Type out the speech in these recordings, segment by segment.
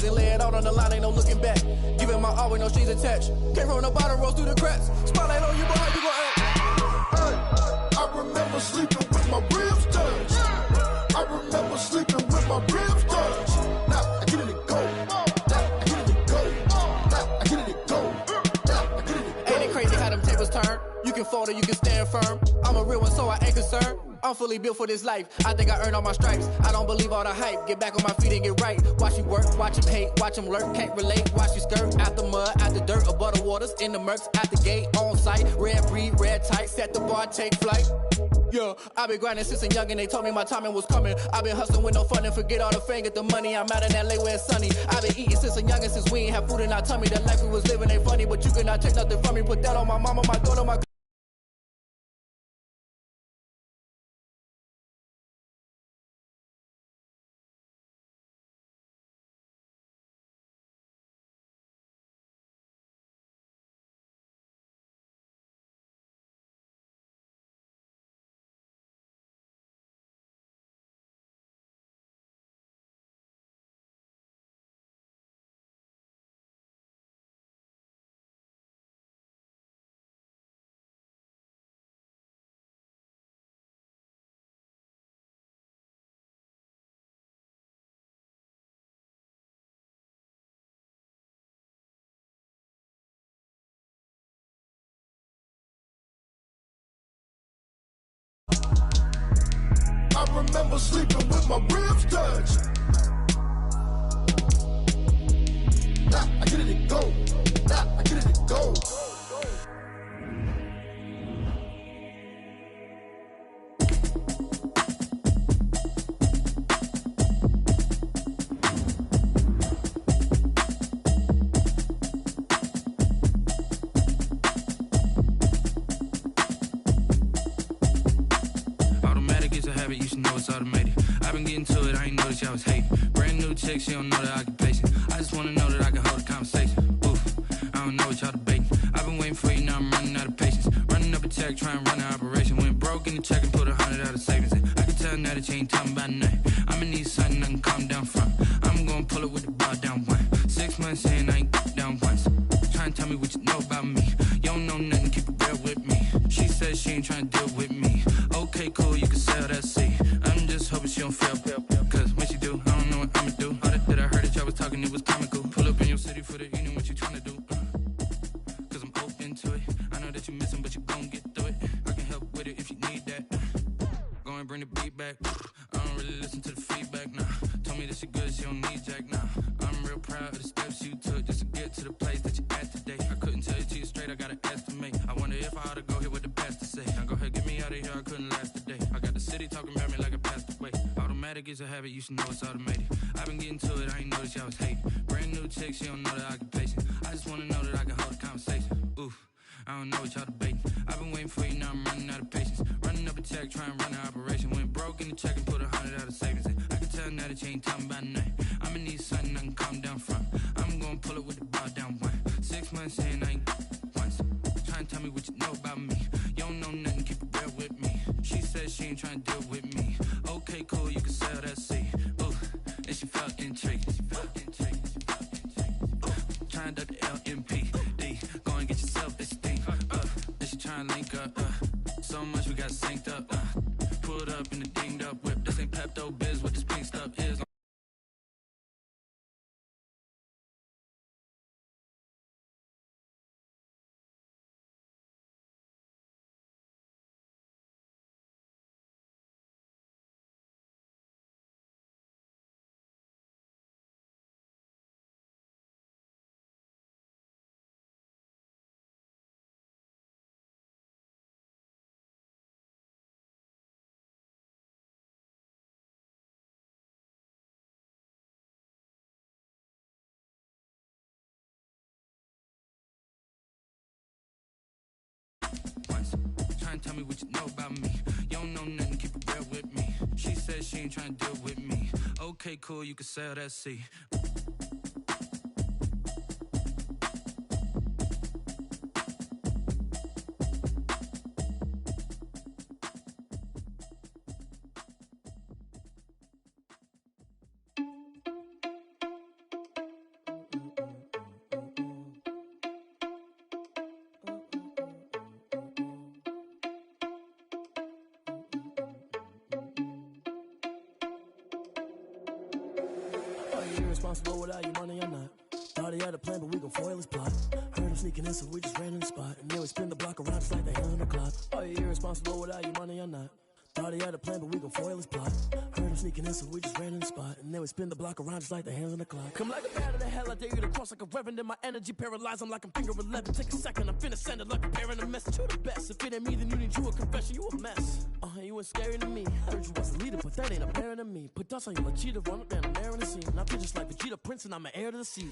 and lay it out on the line, ain't no looking back. Giving my all with no strings attached. Came from the bottom, rose through the cracks. Spotlight on you, but how you gon' act? Hey, I remember sleeping with my ribs touched. I remember sleeping with my ribs touched. Now I get it to go. Now I get it to go. Now I get it to go. Now I get it to go. Ain't it crazy how them tables turn? You can fold or you can stand firm. I'm a real one, so I ain't concerned. I'm fully built for this life. I think I earned all my stripes. I don't believe all the hype. Get back on my feet and get right. Watch you work, watch him hate, watch him lurk. Can't relate, watch you skirt. Out the mud, out the dirt, above the waters, in the murks, out the gate, on site. Red breed, red tight, set the bar, take flight. Yeah, I been grinding since a young and they told me my timing was coming. I been hustling with no fun and forget all the fame, get the money. I'm out in LA where it's sunny. I been eating since a young and since we ain't have food in our tummy. The life we was living ain't funny, but you cannot take nothing from me. Put that on my mama, my daughter, my I remember sleeping with my ribs touched. Now I get it to go. Now I get it to go. You should know it's automated. I've been getting to it, I ain't noticed y'all was hating. Brand new chick, she don't know the occupation. I just wanna know that I can hold a conversation. Oof, I don't know what y'all debating. I've been waiting for you, now I'm running out of patience. Running up a check, trying to run an operation. Went broke in the check and put 100 out of savings in. I can tell now that you ain't talking about nothing. I'ma need something I can calm down from. I'm gonna pull it with the bar down one. 6 months in, I ain't down once. Trying to tell me what you know about me. You don't know nothing, keep it real with me. She says she ain't trying to deal with me. Okay, cool, you can sell that seat. I'm just hoping she don't fail. Cause when she do, I don't know what I'ma do. All that I heard that y'all was talking, it was comical. Pull up in your city for the evening, what you tryna do? Cause I'm open to it. I know that you missing, but you gon' get through it. I can help with it if you need that. Go and bring the beat back. I don't really listen to the feedback, nah. Told me that she good, she don't need jack, nah. I'm real proud of the steps you took just to get to the place that you at today. I couldn't tell you to you straight, I gotta estimate. I wonder if I ought to go here with the pastor say. Now go ahead, get me out of here, I couldn't last a day. I got the city talking about me like I passed away. Automatic is a habit, you should know it's automated. I've been getting to it, I ain't noticed y'all was hating. Brand new chick, she don't know the occupation. I just wanna know that I can hold a conversation. Oof, I don't know what y'all debating. I've been waiting for you, now I'm running out of patience. Running up a check, trying to run an operation. Went broke in the check and put 100 out of savings in. I can tell now that you ain't talking about nothing. I'ma need something I can calm down from. I'm gonna pull it with the bar down one. 6 months in, I ain't once. Trying to tell me what you know about me. You don't know nothing, keep it real with me. She says she ain't trying to deal with me. Okay, cool, you can sell that seat. Ooh, and she felt intrigued. Trying to duck the LMPD. Go and get your self-esteem. And she trying to link up. So much we got synced up. Pulled up in the dinged up whip. This ain't Pepto Biz, what this pink stuff is. Trying to tell me what you know about me. You don't know nothing, keep it real with me. She says she ain't trying to deal with me. Okay, cool, you can sell that seat. irresponsible without your money or not. Thought he had a plan, but we gon' foil his plot. Heard him sneaking in, so we just ran in the spot. And then we spin the block around just like the hands on the clock. Are you irresponsible without your money or not? Thought he had a plan, but we gon' foil his plot. Heard him sneaking in, so we just ran in the spot. And then we spin the block around just like the hands on the clock. Come like a bat of the hell, I dare you to cross like a reverend. And my energy paralyzed, I'm like I'm finger 11. Take a second, I'm finna send it like a parent a message. You the best, if it ain't me, then you need you a confession. You a mess, you ain't scary to me. Heard you was a leader, but that ain't apparent to me. Put dust on you like cheetah, run up down the air in the scene. And I feel just like Vegeta Prince, and I'm an heir to the seat.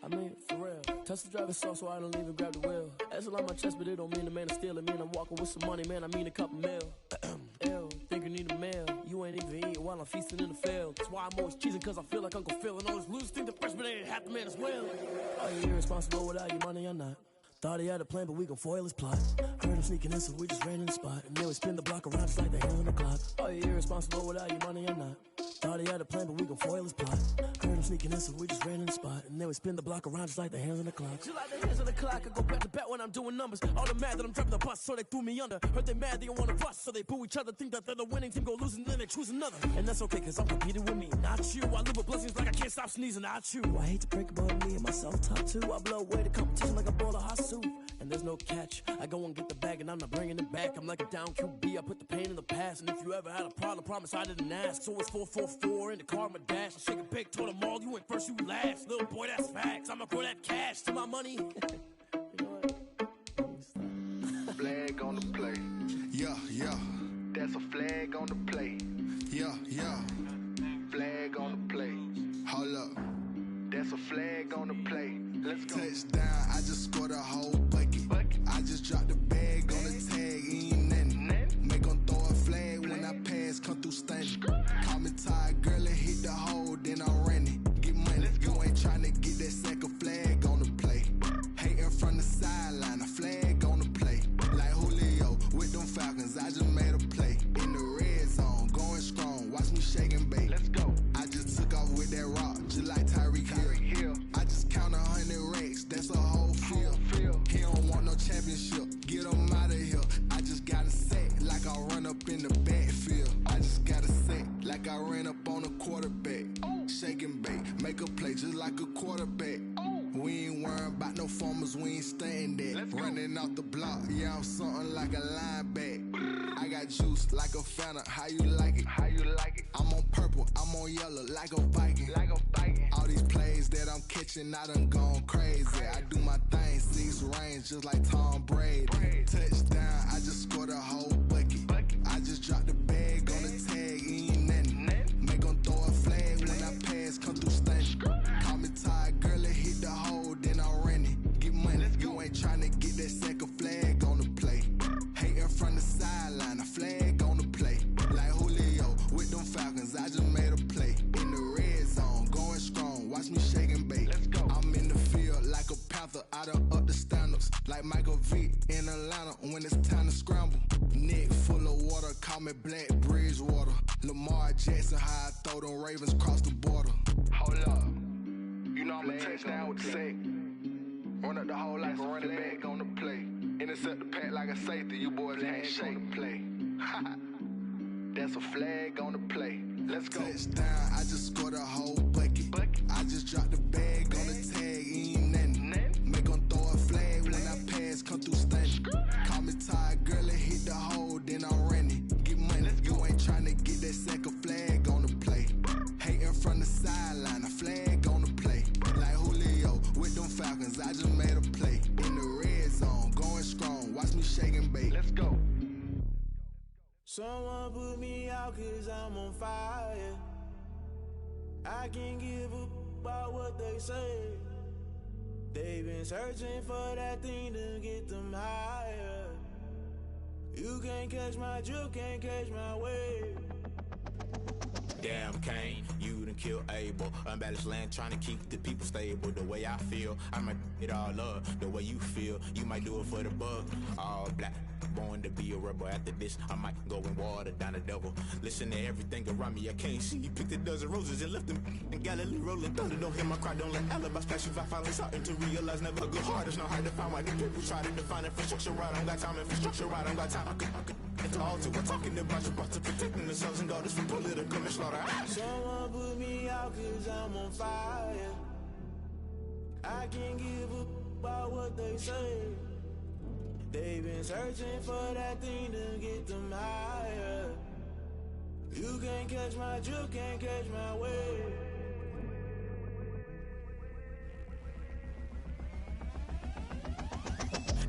I mean, for real. Touch the driver's soft so I don't even grab the wheel. That's on my chest, but it don't mean the man is stealing. Mean I'm walking with some money, man, I mean a couple mil. Ew, think you need a meal. You ain't even eating while I'm feasting in the field. That's why I'm always cheesing, cause I feel like Uncle Phil. And all those losers think the freshman ain't half the man as well. Are you irresponsible without your money or not? Thought he had a plan, but we gon' foil his plot. Heard him sneaking in, so we just ran in the spot. And then we spin the block around just like the hands on the clock. Are you irresponsible without your money or not? Thought he had a plan, but we gon' foil his plot. Heard him sneaking in, so we just ran in the spot. And then we spin the block around just like the hands on the clock. Just like the hands on the clock, I go back to back when I'm doing numbers. All the mad that I'm driving the bus, so they threw me under. Heard they mad, they don't wanna bust, so they boo each other. Think that they're the winning team, go losing, then they choose another. And that's okay, cause I'm competing with me, not you. I live with blessings like I can't stop sneezing, not you. I hate to break about me and my self-talk too. I blow away the competition like a bowl of hot soup. And there's no catch, I go and get the bag and I'm not bringing it back. I'm like a down QB, I put the pain in the past. And if you ever had a problem, promise I didn't ask. So it's 444 in the car, my dash. I shake a big, told them all, you went first, you last. Little boy, that's facts, I'ma throw that cash to my money. You know what? Flag on the play. Yeah, yeah. That's a flag on the play. Yeah, yeah. Flag on the play. Hold up. That's a flag on the play. Let's go. Touchdown, I just scored a whole bucket. I just dropped the bag on the tag, ain't nothing. Make them throw a flag when I pass, come through stunning. Call me tired, girl, and hit the hole, then I'm running. Get money, you ain't tryna get that second flag on the play. Hating from the sideline, a flag on the play. Like Julio with them Falcons, I just made a play. In the red zone, going strong, watch me shake and bake. Let's go. I just took off with that rock, just like Tyreek Hill. I just count 100 racks, that's a whole field. He don't want no championship, get him out of here. I just got a set, like I run up in the backfield. I just got a set, like I ran up on a quarterback. Shake and bake, make a play just like a quarterback. We ain't worrying about no formers, we ain't staying there. Running off the block, yeah, I'm something like a lineback. I got juice like a Fanta, how you like it? How you like it? I'm on purple, I'm on yellow, like a Viking. Like a Viking. All these plays that I'm catching, I done gone crazy. I do my thing, 6 range, just like Tom Brady. Touchdown, I just scored a whole bucket. I just dropped the bag on the tag, ain't nothing. Make them throw a flag when I pass, come through stunning. Call me tired, girl, and hit the hole, then I'm running. Get money, you ain't tryna get that second flag on the play. Hating from the sideline, a flag on the play. Like Julio with them Falcons, I just made a play. In the red zone, going strong, watch me shake and bake. Let's go. I'm in the field like a Panther, I done up the standards. Like Michael Vick in Atlanta when it's time to scramble. Neck full of water, call me Black Bridgewater. Lamar Jackson, how I throw them Ravens cross the border. Hold up, you know I'm a touchdown with the sack. Run up the hole like a running back on the play. Intercept the pack like a safety, you boys can't shake the play. That's a flag on the play. Let's go. Touchdown, I just scored a whole bucket. I just dropped the bag on the tag, ain't nothing. Make them throw a flag when I pass, come through stunning. Call me tired, girl, and hit the hole, then I'm running. Get money, you ain't tryna get that second flag on the play. Hating from the sideline, a flag on the play. Like Julio with them Falcons, I just made a play. In the red zone, going strong, watch me shake and bake. Let's go. Someone put me out cause I'm on fire. I can't give a about what they say. They've been searching for that thing to get them higher. You can't catch my drift, can't catch my wave. Damn, Kane, you done killed Abel. Unbalanced land, trying to keep the people stable. The way I feel, I might it all up. The way you feel, you might do it for the bug. All black, born to be a rebel. After this, I might go and water down the devil. Listen to everything around me, I can't see. Picked a dozen roses and left them in Galilee rolling thunder. Don't hear my cry, don't let alibis pass you. I finally starting to realize never a good heart. It's not hard to find why the people try to define infrastructure right. I don't got time, infrastructure right. I don't got time. I could it's all to we're talking about you, about to protecting themselves and God is from political and slaughter. Someone put me out out cause I'm on fire. I can't give up about what they say. They've been searching for that thing to get them higher. You can't catch my drift, can't catch my wave.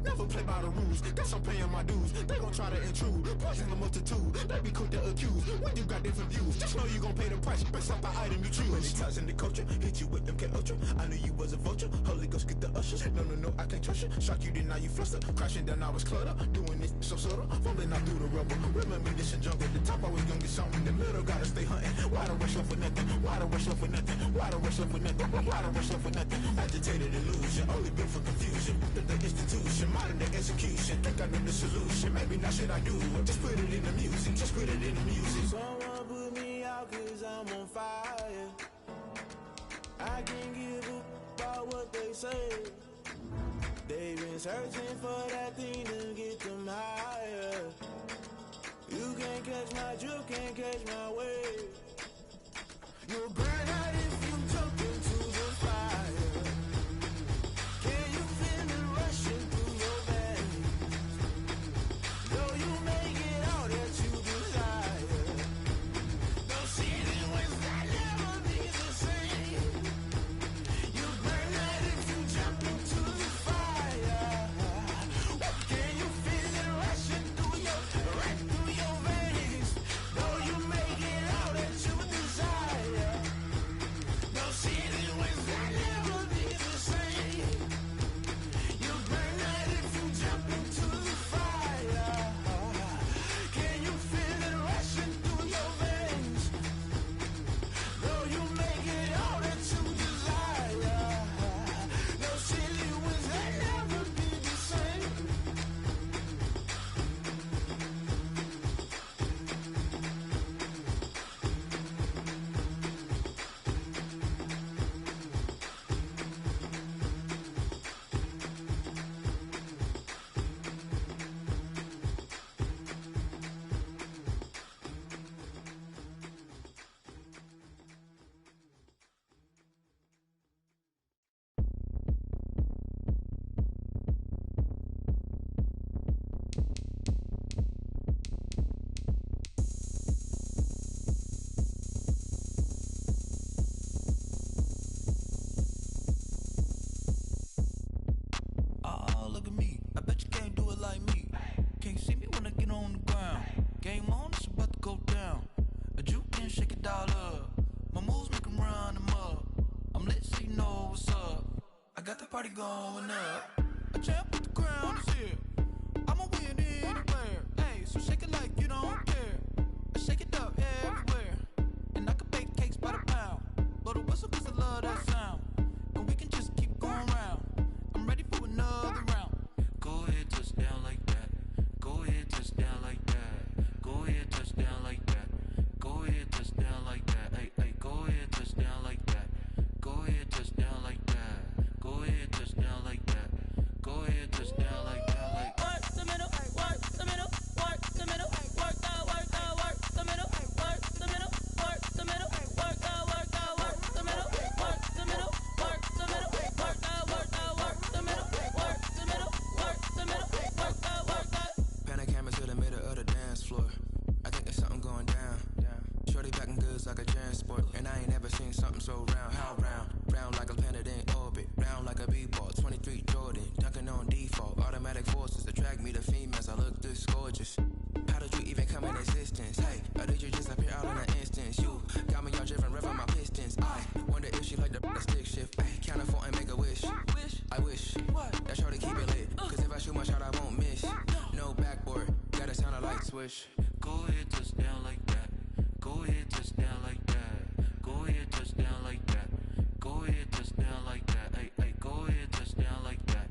Never play by the rules, guess I'm paying my dues. They gon' try to intrude, poison the multitude. They be quick to accuse, when you got different views. Just know you gon' pay the price, based off the item you choose. When it's ties in the culture, hit you with MK Ultra. I knew you was a vulture, Holy Ghost get the ushers. No, I can't trust you. Shock you, then now you fluster. Crashing down, I was clutter. Doing this so subtle, fumbling out through the rubble. Remember this and junk at the top, I was gonna get something in the middle. Gotta stay hunting. Why the rush up for nothing? Why the rush up for nothing? Why the rush up for nothing? Why the rush up for nothing? Agitated illusion, only built for confusion. The institution, modern day execution. Think I know the solution. Maybe not should I do it? Just put it in the music. Just put it in the music. Someone put me out cause I'm on fire. I can't give up about what they say. They've been searching for that thing to get them higher. You can't catch my drift, can't catch my wave. You'll burn out if you jump into the fire. Can you feel it rushing through your veins? Though you make it all that you desire. No ceiling winds that never be the same. You burn out if you jump into the fire. Can you feel it rushing through right through your veins? Though you make it all that you desire. No ceiling winds that never be the same. You burn out if you jump into the fire. Can you feel it rushing through your veins? Though you make it all that you desire. No silly winds that never be the same. Oh, look at me. I bet you can't do it like me. Can't see me when I get on the ground. Game on, it's about to go down. A juke and shake it all up. My moves make 'em run them up. I'm lit so you know what's up. I got the party going up. A champ with the crown is here. I'ma win anywhere. Hey, so shake it like you don't care. I shake it up everywhere. And I can bake cakes by the pound. Blow the whistle 'cause I love that sound. And we can just keep going round. I'm ready for another round. Go ahead, touch down like that. Go ahead, touch down like that. Go ahead, touch down like that. Go ahead, touch down like that. Hey, hey, go ahead, touch down like that. Go ahead, touch down like that. Go ahead, touch down like that. Go ahead, touch down like that. Like Work the middle, work the middle, work the middle, work the middle, work the middle, work the middle, work the middle, work the middle, work the middle, work the middle, work the middle, work the middle, work the. Panic camera to the middle of the dance floor. I think there's something going down. Shorty packing goods like a transport. And I ain't never seen something so round. How round? Round like a planet in orbit. Round like a b-ball. 23 Jordan. Dunking on default. Automatic forces attract me to females. I look this gorgeous. How did you even come in existence? Hey, or did you just appear out in an instance? You got me all driven, revving my pistons. I wonder if she like the stick shift. Ay, count a 4 and make a wish. I wish that shorty keep it lit. Cause if I shoot my shot, I won't miss. No backboard, gotta sound a light switch. Go ahead, touch down like that. Go ahead, touch down like that. Go ahead, touch down like that. Go ahead, touch down like that. Hey, hey, go ahead, touch down like that.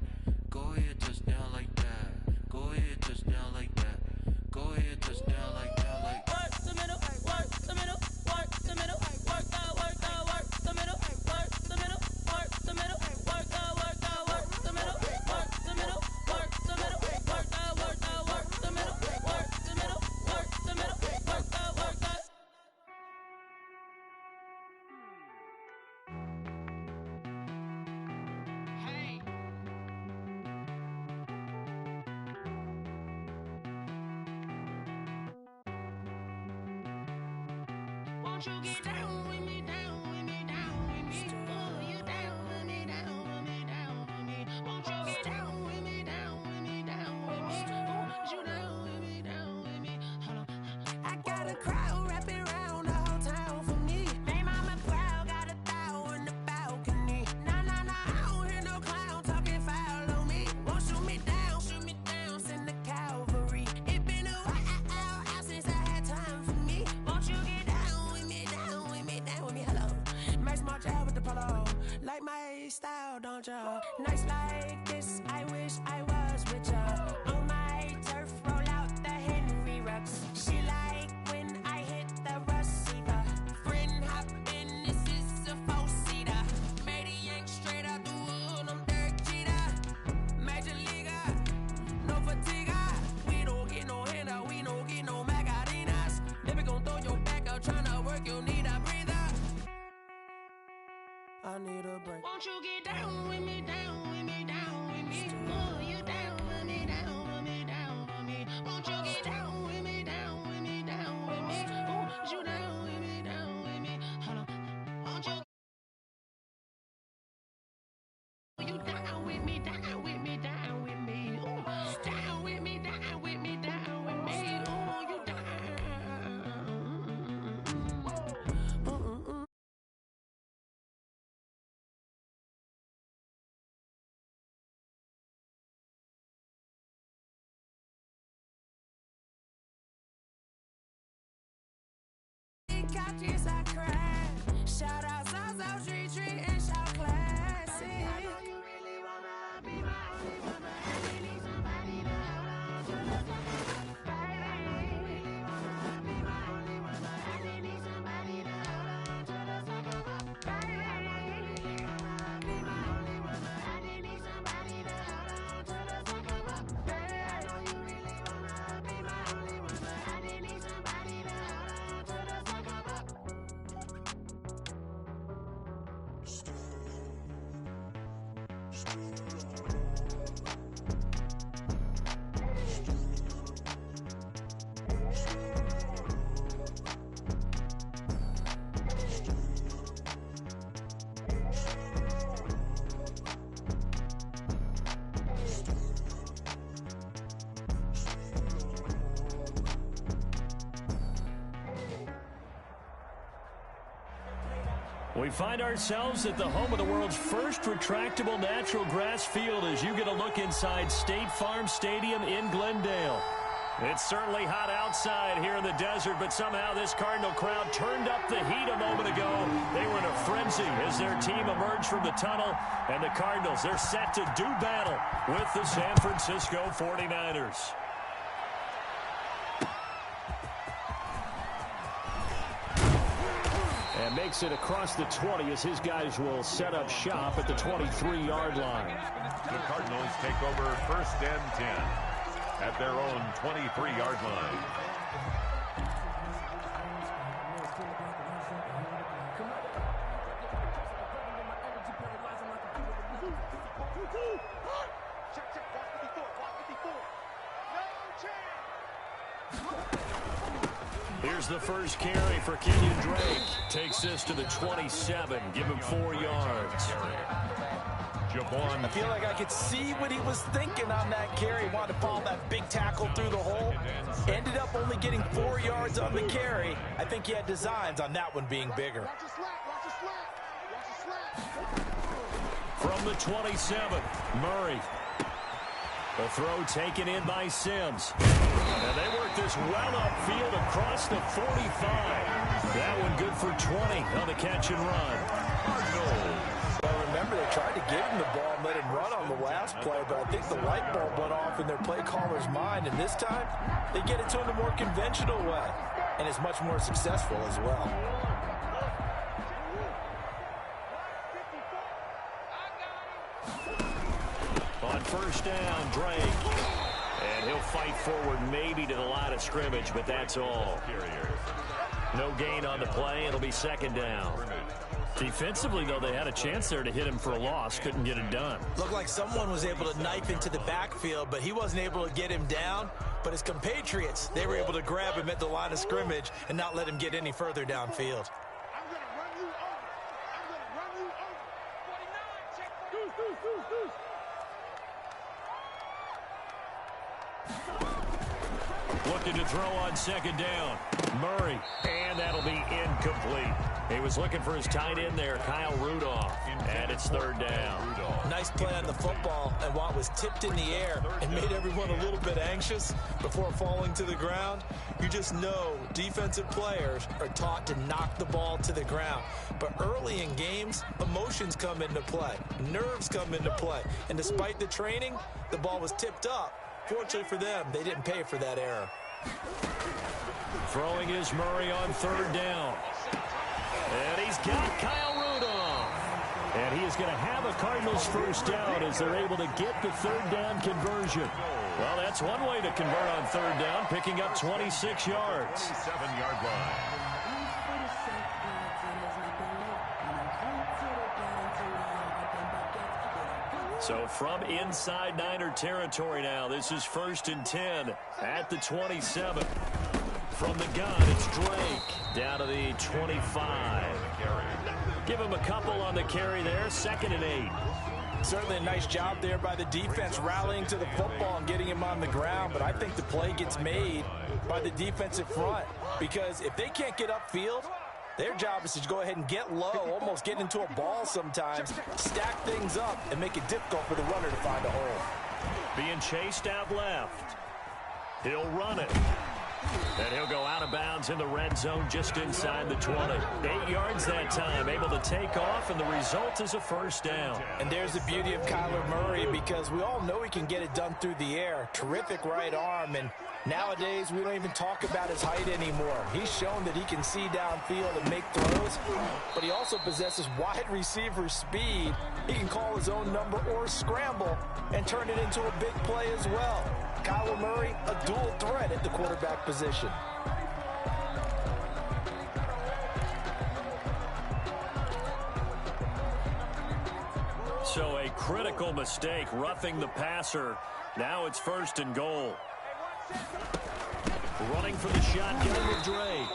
Go ahead, touch down like that. Go ahead, touch down like that. Go ahead, touch down like that. Like Work the middle, work the middle, work the middle, work the middle, work the middle, work the middle, work the middle, work the middle, work the middle, work the middle, work the middle, work the middle, work the middle, work the middle, work the. Won't you get down with me, down with me, down with me? Oh, you down with me, down with me, down with me. Won't you get down with me, down with me, down with me? Oh, you down with me, down with me. Hold on. I got a crowd wrapping around the whole town for me. Hey, mama proud, got a thou in the balcony. Nah, nah, nah, I don't hear no clown talking foul on me. Won't shoot me down, send the cavalry. It been a while since I had time for me. Won't you get down with me, down with me, down with me? Hello. Max March out with the polo. Like my style, don't ya? Nights like this, I wish I was with ya. On my turf, roll out the Henry Rux. She like when I hit the receiver. Friend hop in, this is a four-seater. Made a yank straight out the wood, I'm Derek Jeter. Major leaguer, no fatigue. We don't get no handout, we don't get no Macarinas. Never gon' throw your back out, tryna work, you need a breather. I need a break. Won't you get down with me, down with me, down with me? Oh, you down with me, down with me, down with me. Won't you get down with me, down with me, down with me? Oh, you down with me, down with me. Hold on. Won't you down with me, down with me, down with me? Oh, down with me, down with me, down with me. Oh, you down. Couches I cry. Shout out Zazo, Tree Tree, and shout classic. I know you really wanna be my only one, but I really need somebody to hold on to the top. Baby, you really wanna be my only one, but I really need somebody to hold on to the top. Baby, I know you really wanna be my only one, but I really need somebody to hold on to the top. Baby, I know you really wanna be my only one, but I really need somebody to hold on to the top. We find ourselves at the home of the world's first retractable natural grass field as you get a look inside State Farm Stadium in Glendale. It's certainly hot outside here in the desert, but somehow this Cardinal crowd turned up the heat a moment ago. They were in a frenzy as their team emerged from the tunnel, and the Cardinals, they're set to do battle with the San Francisco 49ers. And makes it across the 20 as his guys will set up shop at the 23-yard line. The Cardinals take over 1st and 10 at their own 23-yard line. Here's the first carry for Kenyon Drake. Takes this to the 27. Give him 4 yards. I feel like I could see what he was thinking on that carry. Wanted to follow that big tackle through the hole. Ended up only getting 4 yards on the carry. I think he had designs on that one being bigger. From the 27, Murray. The throw taken in by Sims. And they work this well upfield across the 45. That one good for 20 on the catch and run. Well, remember, they tried to give him the ball and let him run on the last play, but I think the light bulb went off in their play caller's mind, and this time they get it to him the more conventional way, and it's much more successful as well. On first down, Drake. And he'll fight forward maybe to the line of scrimmage, but that's all. No gain on the play. It'll be second down. Defensively, though, they had a chance there to hit him for a loss. Couldn't get it done. Looked like someone was able to knife into the backfield, but he wasn't able to get him down. But his compatriots, they were able to grab him at the line of scrimmage and not let him get any further downfield. Looking to throw on second down. Murray, and that'll be incomplete. He was looking for his tight end there, Kyle Rudolph, and it's third down. Nice play on the football, and while it was tipped in the air and made everyone a little bit anxious before falling to the ground, you just know defensive players are taught to knock the ball to the ground. But early in games, emotions come into play, nerves come into play, and despite the training, the ball was tipped up. Fortunately for them, they didn't pay for that error. Throwing is Murray on third down. And he's got Kyle Rudolph. And he is going to have a Cardinals first down as they're able to get the third down conversion. Well, that's one way to convert on third down, picking up 26 yards. 7-yard line. So from inside Niner territory now, this is 1st and 10 at the 27. From the gun, it's Drake down to the 25. Give him a couple on the carry there, 2nd and 8. Certainly a nice job there by the defense rallying to the football and getting him on the ground, but I think the play gets made by the defensive front because if they can't get upfield, their job is to go ahead and get low, almost get into a ball sometimes, stack things up, and make it difficult for the runner to find a hole. Being chased out left. He'll run it. And he'll go out of bounds in the red zone just inside the 20. 8 yards that time, able to take off, and the result is a first down. And there's the beauty of Kyler Murray because we all know he can get it done through the air. Terrific right arm, and nowadays we don't even talk about his height anymore. He's shown that he can see downfield and make throws, but he also possesses wide receiver speed. He can call his own number or scramble and turn it into a big play as well. Kyler Murray, a dual threat at the quarterback position. So a critical mistake, roughing the passer. Now it's 1st and goal. Running for the shotgun with Drake.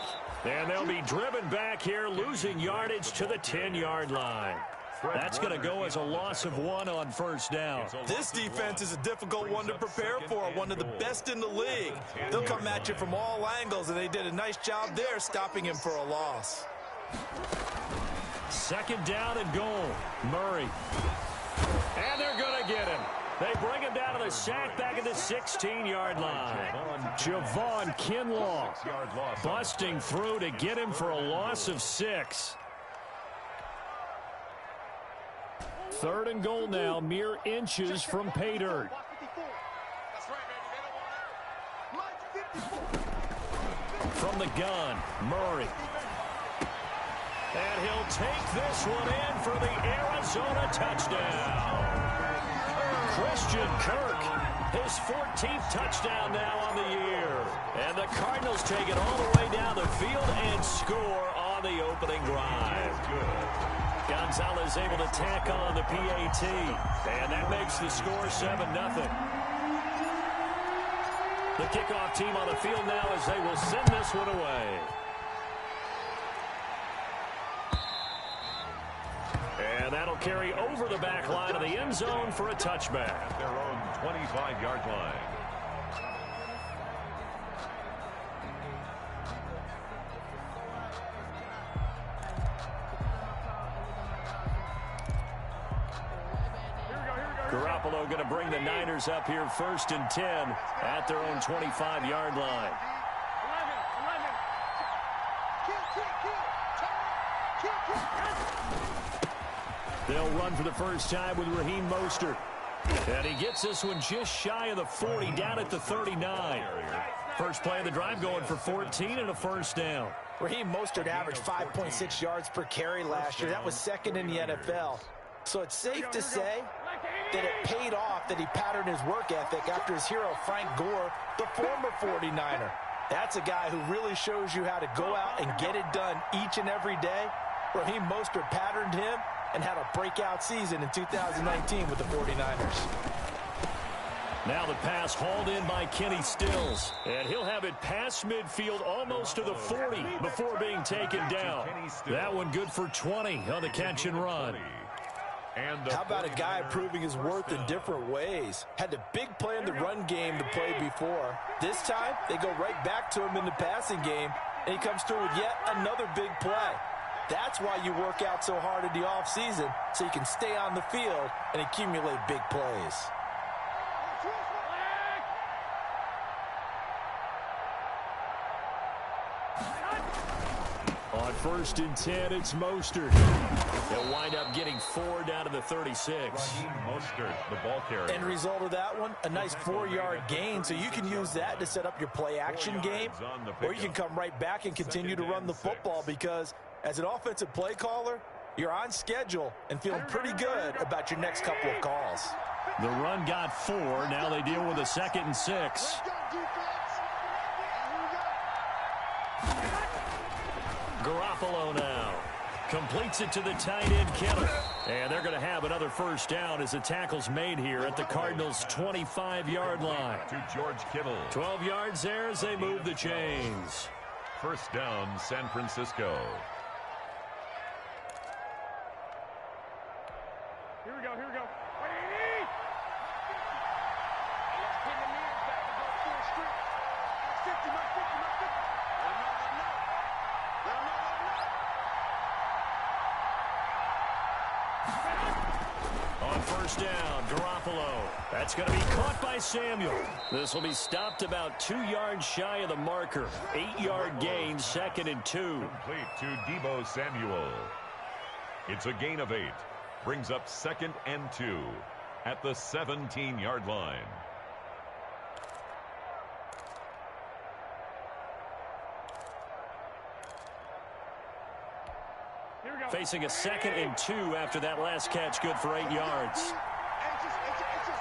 And they'll be driven back here, losing yardage to the 10-yard line. That's going to go as a loss of 1 on first down. This defense is a difficult one to prepare for, one of the best in the league. They'll come at you from all angles, and they did a nice job there stopping him for a loss. 2nd down and goal. Murray. And they're going to get him. They bring him down to the sack back at the 16-yard line. Javon Kinlaw busting through to get him for a loss of 6. 3rd and goal now, mere inches from pay dirt. From the gun, Murray. And he'll take this one in for the Arizona touchdown. Christian Kirk, his 14th touchdown now on the year. And the Cardinals take it all the way down the field and score on the opening drive. Gonzalez able to tack on the PAT, and that makes the score 7-0. The kickoff team on the field now as they will send this one away. And that'll carry over the back line of the end zone for a touchback. At their own 25-yard line. Garoppolo going to bring the Niners up here 1st and 10 at their own 25-yard line. They'll run for the first time with Raheem Mostert. And he gets this one just shy of the 40, down at the 39. First play of the drive going for 14 and a first down. Raheem Mostert averaged 5.6 yards per carry last year. That was 2nd in the NFL. So it's safe to say that it paid off that he patterned his work ethic after his hero Frank Gore, the former 49er. That's a guy who really shows you how to go out and get it done each and every day. Raheem Mostert patterned him and had a breakout season in 2019 with the 49ers. Now the pass hauled in by Kenny Stills. And he'll have it past midfield almost to the 40 before being taken down. That one good for 20 on the catch and run. How about a guy proving his worth in different ways? Had the big play in the run game the play before. This time, they go right back to him in the passing game, and he comes through with yet another big play. That's why you work out so hard in the offseason, so you can stay on the field and accumulate big plays. On 1st and 10, it's Mostert. He'll wind up getting 4 down to the 36. Mostert, the ball carrier. End result of that one, a nice 4-yard gain, so you can use that to set up your play-action game, or you can come right back and continue to run the football because as an offensive play caller, you're on schedule and feeling pretty good about your next couple of calls. The run got 4. Now they deal with a 2nd and 6. Garoppolo now completes it to the tight end, Kittle. And they're going to have another first down as the tackle's made here at the Cardinals' 25-yard line. To George Kittle. 12 yards there as they move the chains. First down, San Francisco. Here we go, here we go. On first down, Garoppolo. That's going to be caught by Samuel. This will be stopped about 2 yards shy of the marker. 8-yard gain, 2nd and 2. Complete to Deebo Samuel. It's a gain of 8. Brings up 2nd and 2 at the 17-yard line. Facing a 2nd and 2 after that last catch, good for 8 yards. It's just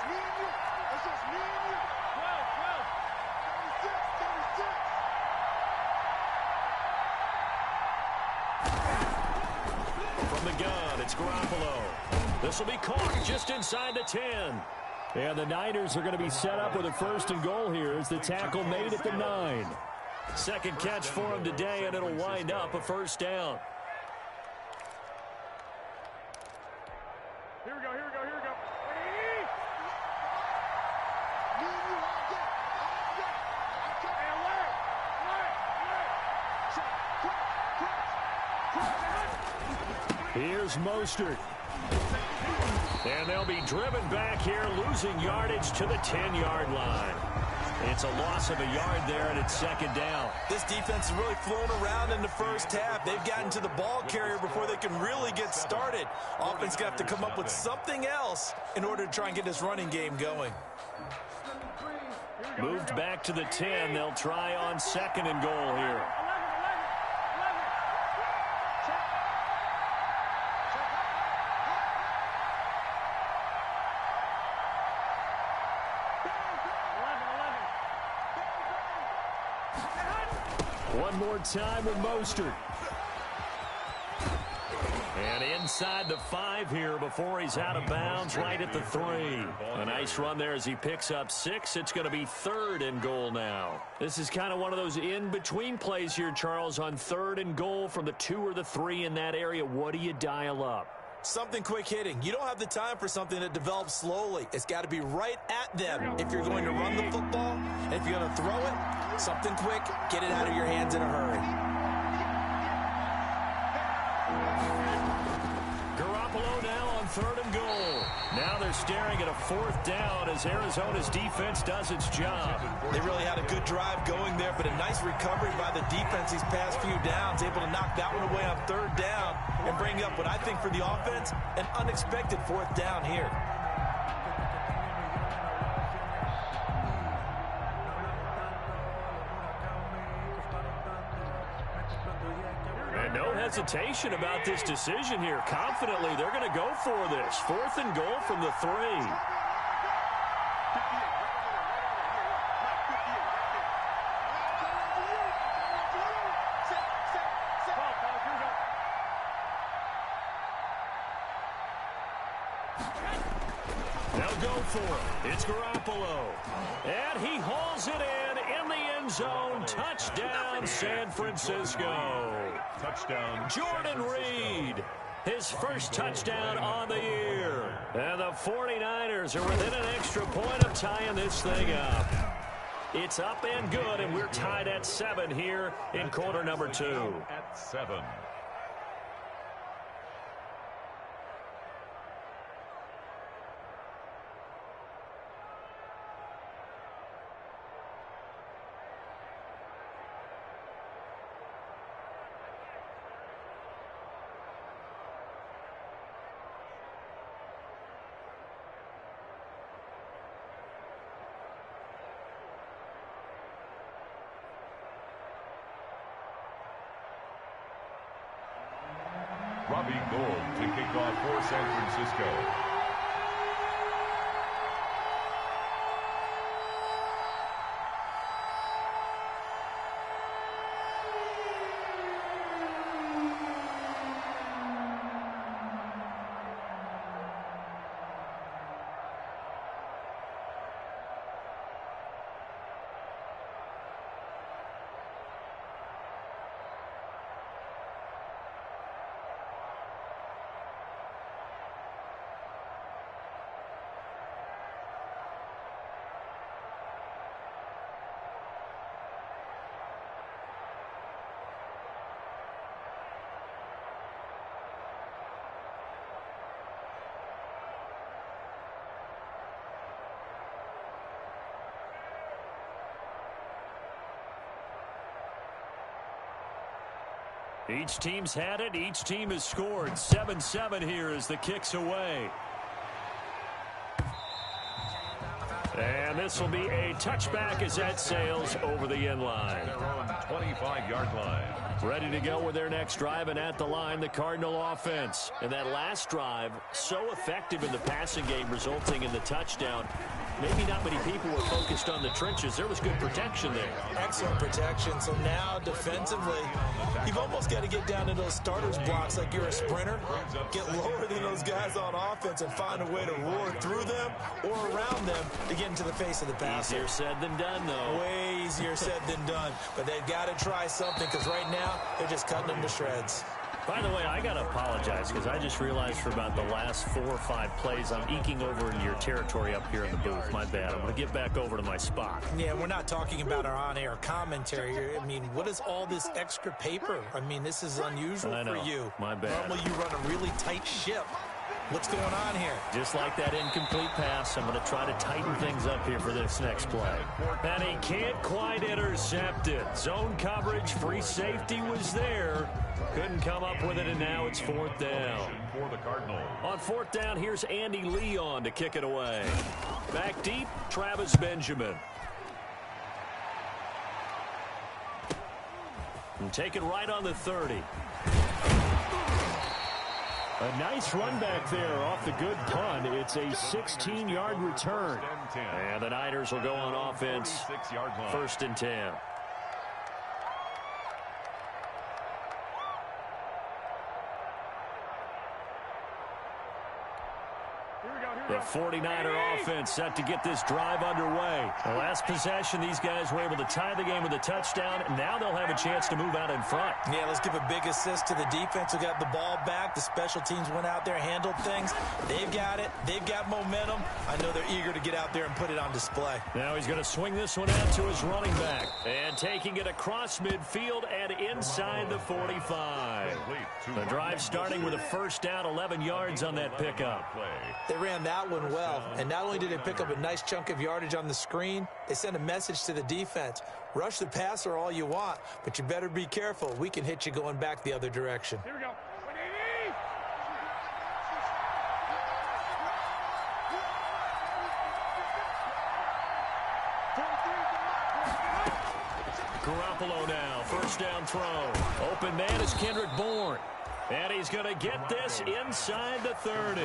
me and you. It's just me and you. 12. From the gun, it's Garoppolo. This will be caught just inside the 10. And the Niners are going to be set up with a 1st and goal here as the tackle made at the 9. Second catch for him today, and it'll wind up a first down. Here we go, here we go, here we go. Here's Mostert. And they'll be driven back here, losing yardage to the 10-yard line. It's a loss of a yard there, and it's 2nd down. This defense has really flown around in the first half. They've gotten to the ball carrier before they can really get started. Offense going to have to come up with something else in order to try and get this running game going. Moved back to the 10. They'll try on 2nd and goal here. One more time with Mostert. And inside the 5 here before he's out of bounds, right at the 3. A nice run there as he picks up 6. It's going to be 3rd and goal now. This is kind of one of those in-between plays here, Charles, on 3rd and goal from the 2 or the 3 in that area. What do you dial up? Something quick hitting. You don't have the time for something that develops slowly. It's got to be right at them if you're going to run the football. And if you're going to throw it, something quick, get it out of your hands in a hurry. Garoppolo now on 3rd and goal. Now they're staring at a 4th down as Arizona's defense does its job. They really had a good drive going there, but a nice recovery by the defense these past few downs, able to knock that one away on 3rd down and bring up what I think for the offense, an unexpected 4th down here. And no hesitation about this decision here. Confidently, they're going to go for this. 4th and goal from the 3. They'll go for it. It's Garoppolo. And he hauls it in the end zone. Touchdown, San Francisco. Touchdown, Jordan Reed. His first touchdown on the year. And the 49ers are within an extra point of tying this thing up. It's up and good, and we're tied at 7 here in quarter number 2. At 7. Robbie Gould to kick off for San Francisco. Each team's had it. Each team has scored. 7-7 here as the kick's away. And this will be a touchback as that sails over the end line. 25-yard line. Ready to go with their next drive, and at the line, the Cardinal offense. And that last drive, so effective in the passing game, resulting in the touchdown. Maybe not many people were focused on the trenches. There was good protection there. Excellent protection. So now, defensively, you've almost got to get down to those starters blocks like you're a sprinter. Get lower than those guys on offense and find a way to roar through them or around them to get into the face of the passer. Easier said than done, though. Way easier said than done. But they've got to try something because right now, they're just cutting them to shreds. By the way, I got to apologize because I just realized for about the last 4 or 5 plays, I'm eking over into your territory up here in the booth. My bad. I'm going to get back over to my spot. Yeah, we're not talking about our on-air commentary here. I mean, what is all this extra paper? I mean, this is unusual for you. My bad. Normally, you run a really tight ship. What's going on here? Just like that incomplete pass, I'm going to try to tighten things up here for this next play. And he can't quite intercept it. Zone coverage, free safety was there. Couldn't come up with it, and now it's 4th down. For the Cardinals. On 4th down, here's Andy Leon to kick it away. Back deep, Travis Benjamin. And take it right on the 30. A nice run back there off the good punt. It's a 16-yard return. And the Niners will go on offense. 1st and 10. The 49er offense set to get this drive underway. The last possession, these guys were able to tie the game with a touchdown. Now they'll have a chance to move out in front. Yeah, let's give a big assist to the defense who got the ball back. The special teams went out there, handled things. They've got it. They've got momentum. I know they're eager to get out there and put it on display. Now he's going to swing this one out to his running back. And taking it across midfield and inside the 45. The drive starting with a first down, 11 yards on that pickup. They ran that one well, and not only did they pick up a nice chunk of yardage on the screen, they sent a message to the defense. Rush the passer all you want, but you better be careful. We can hit you going back the other direction. Here we go. Garoppolo now, first down throw. Open man is Kendrick Bourne. And he's going to get this inside the 30.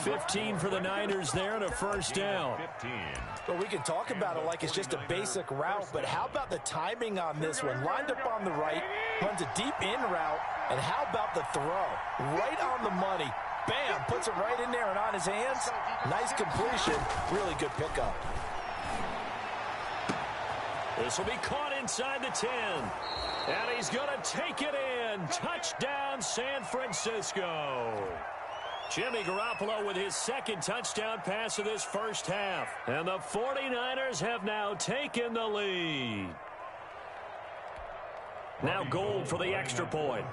15 for the Niners there and a first down. Well, we can talk about it like it's just a basic route, but how about the timing on this one? Lined up on the right, runs a deep in route, and how about the throw? Right on the money. Bam! Puts it right in there and on his hands. Nice completion. Really good pickup. This will be caught inside the 10. And he's going to take it in. Touchdown, San Francisco. Jimmy Garoppolo with his second touchdown pass of this first half. And the 49ers have now taken the lead. Now Gold for the extra point.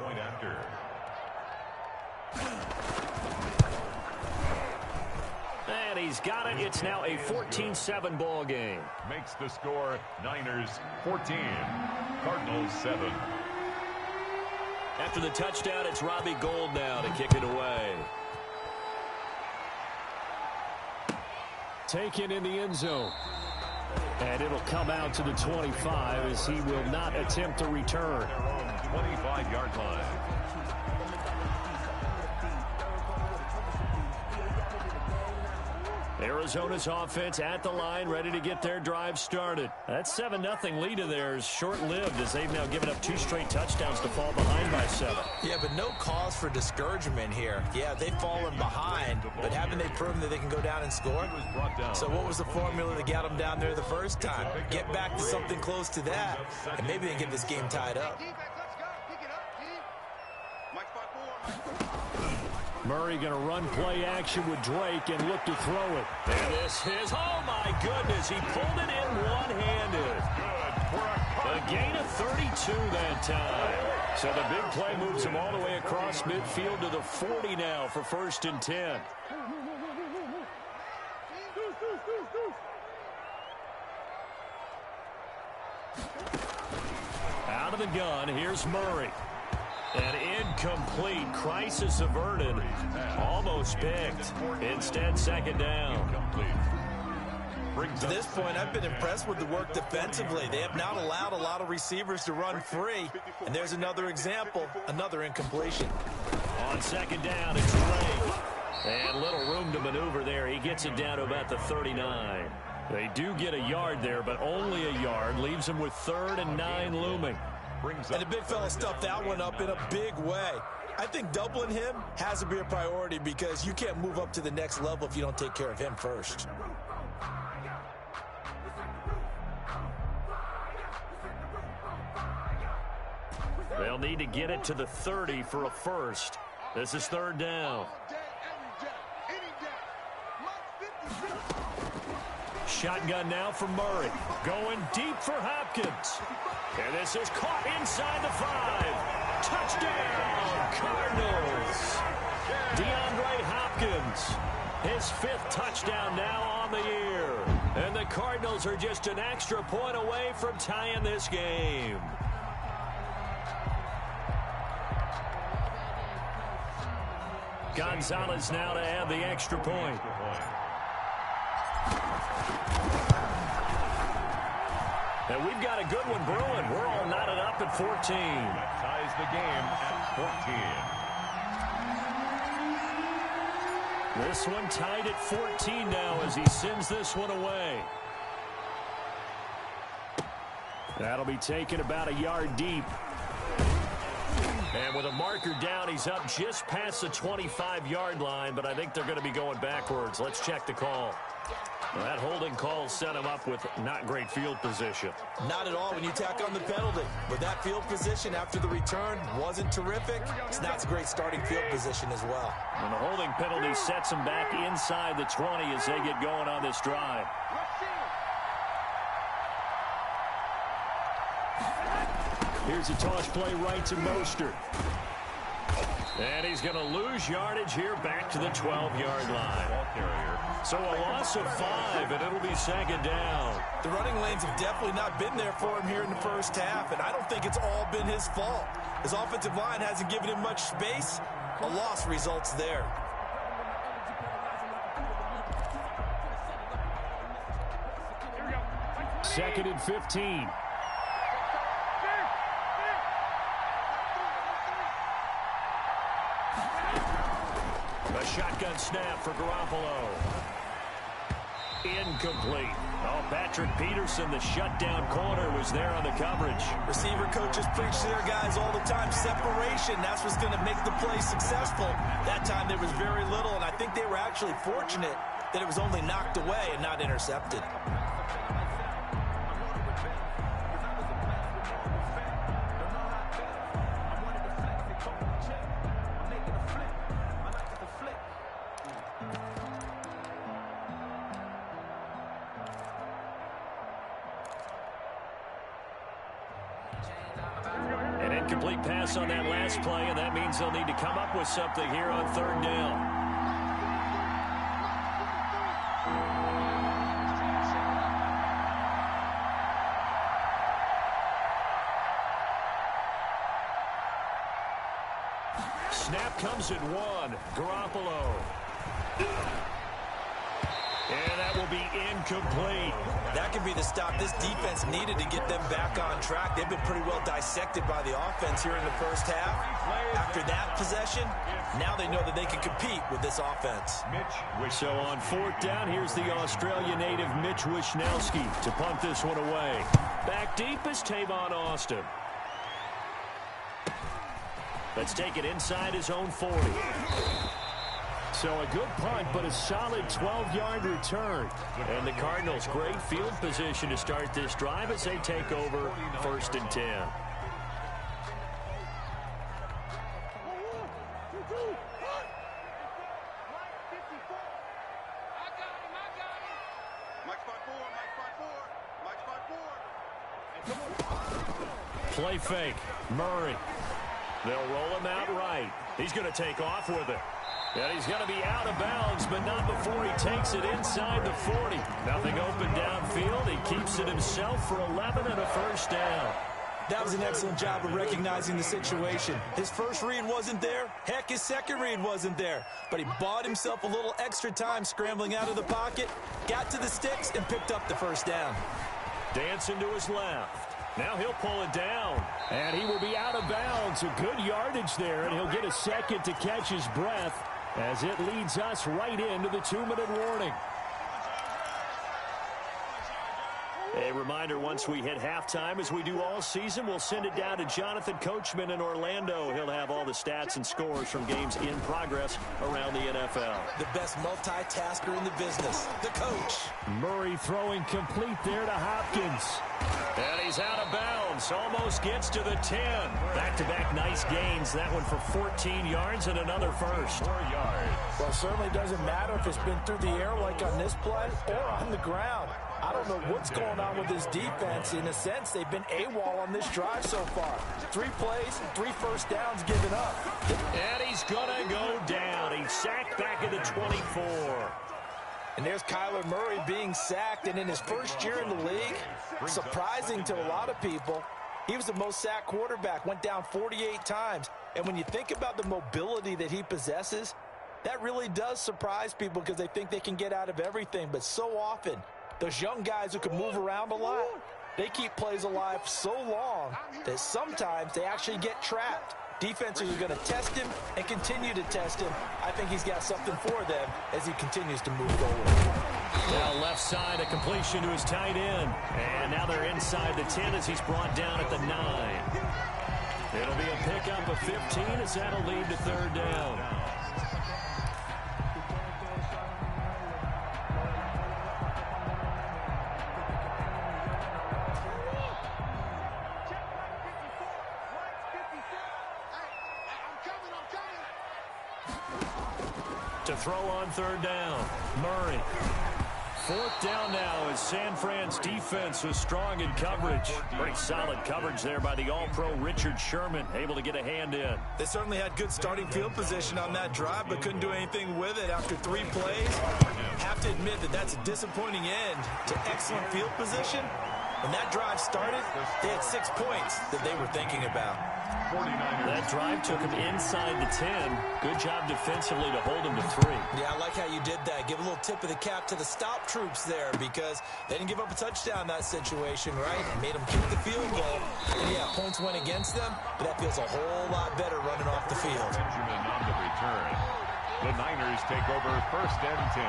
And he's got it. It's now a 14-7 ball game. Makes the score Niners 14, Cardinals 7. After the touchdown, it's Robbie Gould now to kick it away. Taken in the end zone. And it'll come out to the 25 as he will not attempt to return. 25-yard line. Arizona's offense at the line, ready to get their drive started. That 7-0 lead of theirs short-lived as they've now given up 2 straight touchdowns to fall behind by 7. Yeah, but no cause for discouragement here. Yeah, they've fallen behind, but haven't they proven that they can go down and score? So what was the formula that got them down there the first time? Get back to something close to that, and maybe they get this game tied up. Murray going to run play action with Drake and look to throw it. And this is, oh my goodness, he pulled it in one-handed. A gain of 32 that time. So the big play moves him all the way across midfield to the 40 now for 1st and 10. Out of the gun, here's Murray. And incomplete. Crisis averted. Almost picked. Instead, 2nd down. To this point, I've been impressed with the work defensively. They have not allowed a lot of receivers to run free. And there's another example, another incompletion. On 2nd down, it's Drake. And little room to maneuver there. He gets it down to about the 39. They do get a yard there, but only a yard. Leaves them with 3rd and 9 looming. And the big fella stuffed that one up in a big way. I think doubling him has to be a priority because you can't move up to the next level if you don't take care of him first. They'll need to get it to the 30 for a first. This is 3rd down. Shotgun now for Murray. Going deep for Hopkins. And this is caught inside the 5. Touchdown, Cardinals. DeAndre Hopkins. His 5th touchdown now on the year. And the Cardinals are just an extra point away from tying this game. Gonzalez now to add the extra point. And we've got a good one brewing. We're all knotted up at 14. That ties the game at 14. This one tied at 14 now as he sends this one away. That'll be taken about a yard deep. And with a marker down, he's up just past the 25-yard line, but I think they're going to be going backwards. Let's check the call. Well, that holding call set him up with not great field position. Not at all when you tack on the penalty. But that field position after the return wasn't terrific. So that's a great starting field position as well. And the holding penalty sets him back inside the 20 as they get going on this drive. Here's a toss play right to Mostert. And he's going to lose yardage here back to the 12-yard line. So a loss of 5, and it'll be 2nd down. The running lanes have definitely not been there for him here in the first half, and I don't think it's all been his fault. His offensive line hasn't given him much space. A loss results there. Second and 15. A shotgun snap for Garoppolo. Incomplete. Oh, Patrick Peterson, the shutdown corner, was there on the coverage. Receiver coaches preach to their guys all the time. Separation, that's what's going to make the play successful. That time there was very little, and I think they were actually fortunate that it was only knocked away and not intercepted. An incomplete pass on that last play, and that means they'll need to come up with something here on third down. Snap comes at one. Garoppolo. And that will be incomplete. That could be the stop this defense needed to get them back on track. They've been pretty well dissected by the offense here in the first half. After that possession, now they know that they can compete with this offense. So on fourth down, here's the Australia native Mitch Wishnowsky to punt this one away. Back deep is Tavon Austin. Let's take it inside his own 40. So a good punt, but a solid 12-yard return. And the Cardinals, great field position to start this drive as they take over 1st and 10. Play fake. Murray. They'll roll him out right. He's going to take off with it. And he's going to be out of bounds, but not before he takes it inside the 40. Nothing open downfield. He keeps it himself for 11 and a first down. That was an excellent job of recognizing the situation. His first read wasn't there. Heck, his second read wasn't there. But he bought himself a little extra time scrambling out of the pocket, got to the sticks, and picked up the first down. Dancing to his left. Now he'll pull it down, and he will be out of bounds. A good yardage there, and he'll get a second to catch his breath as it leads us right into the 2-minute warning. A reminder, once we hit halftime, as we do all season, we'll send it down to Jonathan Coachman in Orlando. He'll have all the stats and scores from games in progress around the NFL. The best multitasker in the business, the coach. Murray throwing complete there to Hopkins. And he's out of bounds, almost gets to the 10. Back-to-back nice gains, that one for 14 yards and another first. 4 yards. Well, it certainly doesn't matter if it's been through the air like on this play or on the ground. I don't know what's going on with this defense. In a sense, they've been AWOL on this drive so far. 3 plays, 3 first downs given up. And he's going to go down. He's sacked back at the 24. And there's Kyler Murray being sacked, and in his first year in the league, surprising to a lot of people, he was the most sacked quarterback, went down 48 times. And when you think about the mobility that he possesses, that really does surprise people because they think they can get out of everything. But so often, those young guys who can move around a lot, they keep plays alive so long that sometimes they actually get trapped. Defenses are going to test him and continue to test him. I think he's got something for them as he continues to move forward. Now left side, a completion to his tight end. And now they're inside the 10 as he's brought down at the 9. It'll be a pickup of 15 as that'll lead to third down. To throw on third down, Murray. Fourth down now as San Fran's defense was strong in coverage. Pretty solid coverage there by the All-Pro Richard Sherman, able to get a hand in. They certainly had good starting field position on that drive, but couldn't do anything with it after 3 plays. Have to admit that that's a disappointing end to excellent field position. When that drive started, they had 6 points that they were thinking about. That drive took him inside the 10. Good job defensively to hold him to 3. Yeah, I like how you did that. Give a little tip of the cap to the stop troops there because they didn't give up a touchdown in that situation, right? Made them kick the field goal. And yeah, points went against them, but that feels a whole lot better running off the field. Benjamin on the return. The Niners take over 1st and 10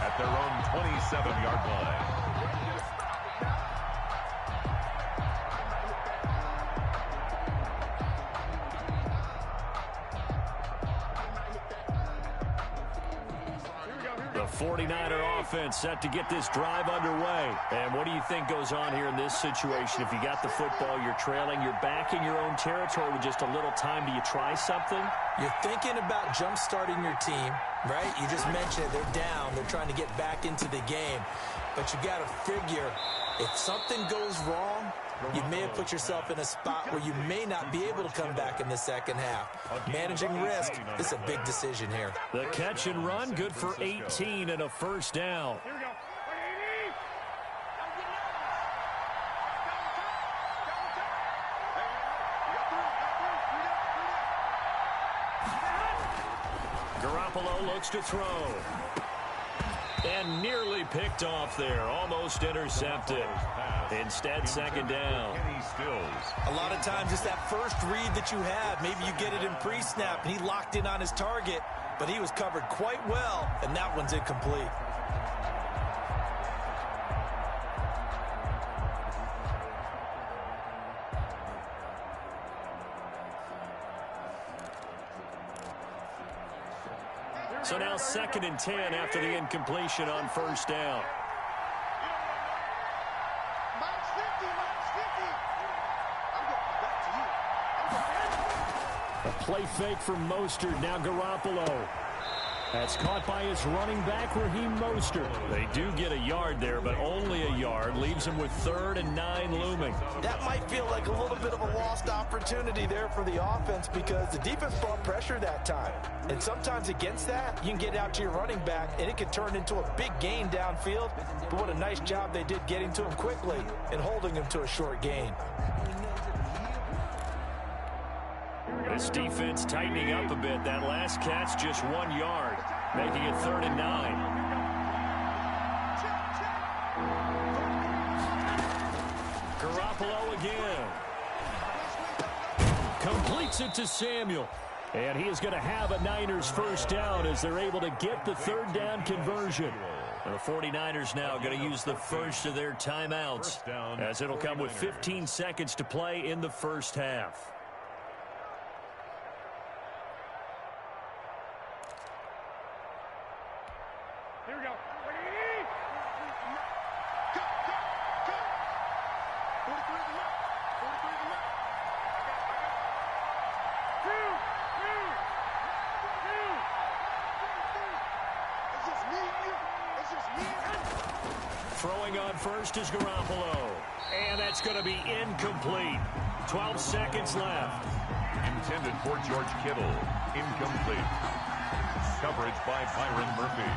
at their own 27-yard line. The 49er offense set to get this drive underway. And what do you think goes on here in this situation? If you got the football, you're trailing, you're back in your own territory with just a little time. Do you try something? You're thinking about jump-starting your team, right? You just mentioned they're down. They're trying to get back into the game. But you got to figure if something goes wrong, you may have put yourself in a spot where you may not be able to come back in the second half. Managing risk is a big decision here. The catch and run, good for 18 and a first down. Garoppolo looks to throw. And nearly picked off there. Almost intercepted. Instead, second down. A lot of times it's that first read that you have. Maybe you get it in pre-snap, and he locked in on his target, but he was covered quite well, and that one's incomplete. So now 2nd and 10 after the incompletion on first down. Minus 50, minus 50. I'm going back to you. A play fake from Mostert. Now Garoppolo. That's caught by his running back, Raheem Mostert. They do get a yard there, but only a yard. Leaves him with 3rd and 9 looming. That might feel like a little bit of a lost opportunity there for the offense because the defense brought pressure that time. And sometimes against that, you can get out to your running back, and it can turn into a big gain downfield. But what a nice job they did getting to him quickly and holding him to a short gain. This defense tightening up a bit. That last catch just 1 yard, making it 3rd and 9. Garoppolo again. Completes it to Samuel. And he is going to have a Niners first down as they're able to get the 3rd down conversion. And the 49ers now going to use the first of their timeouts as it'll come with 15 seconds to play in the first half. Here we go. 43 it's just me. Throwing on first is Garoppolo. And that's going to be incomplete. 12 seconds left. Intended for George Kittle. Incomplete. Coverage by Byron Murphy.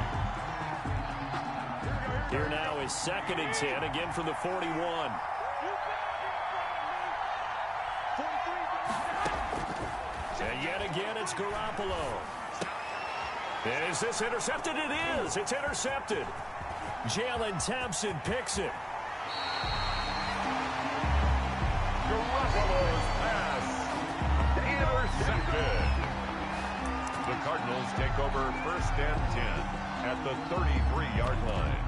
Here now is 2nd and 10, again from the 41. And yet again, it's Garoppolo. And is this intercepted? It is. It's intercepted. Jalen Thompson picks it. Garoppolo's pass. Intercepted. The Cardinals take over 1st and 10 at the 33-yard line.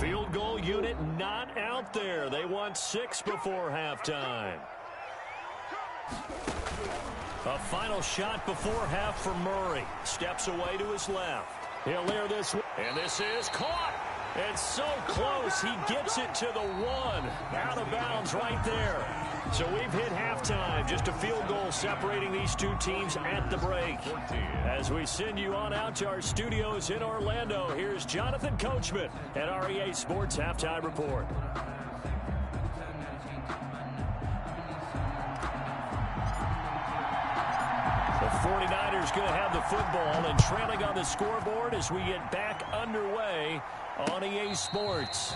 Field goal unit not out there. They want 6 before halftime. A final shot before half for Murray. Steps away to his left. He'll air this one. And this is caught. It's so close. He gets it to the 1. Out of bounds right there. So we've hit halftime. Just a field goal separating these two teams at the break. As we send you on out to our studios in Orlando, here's Jonathan Coachman at REA Sports Halftime Report. The 49ers going to have the football and trailing on the scoreboard as we get back underway on EA Sports.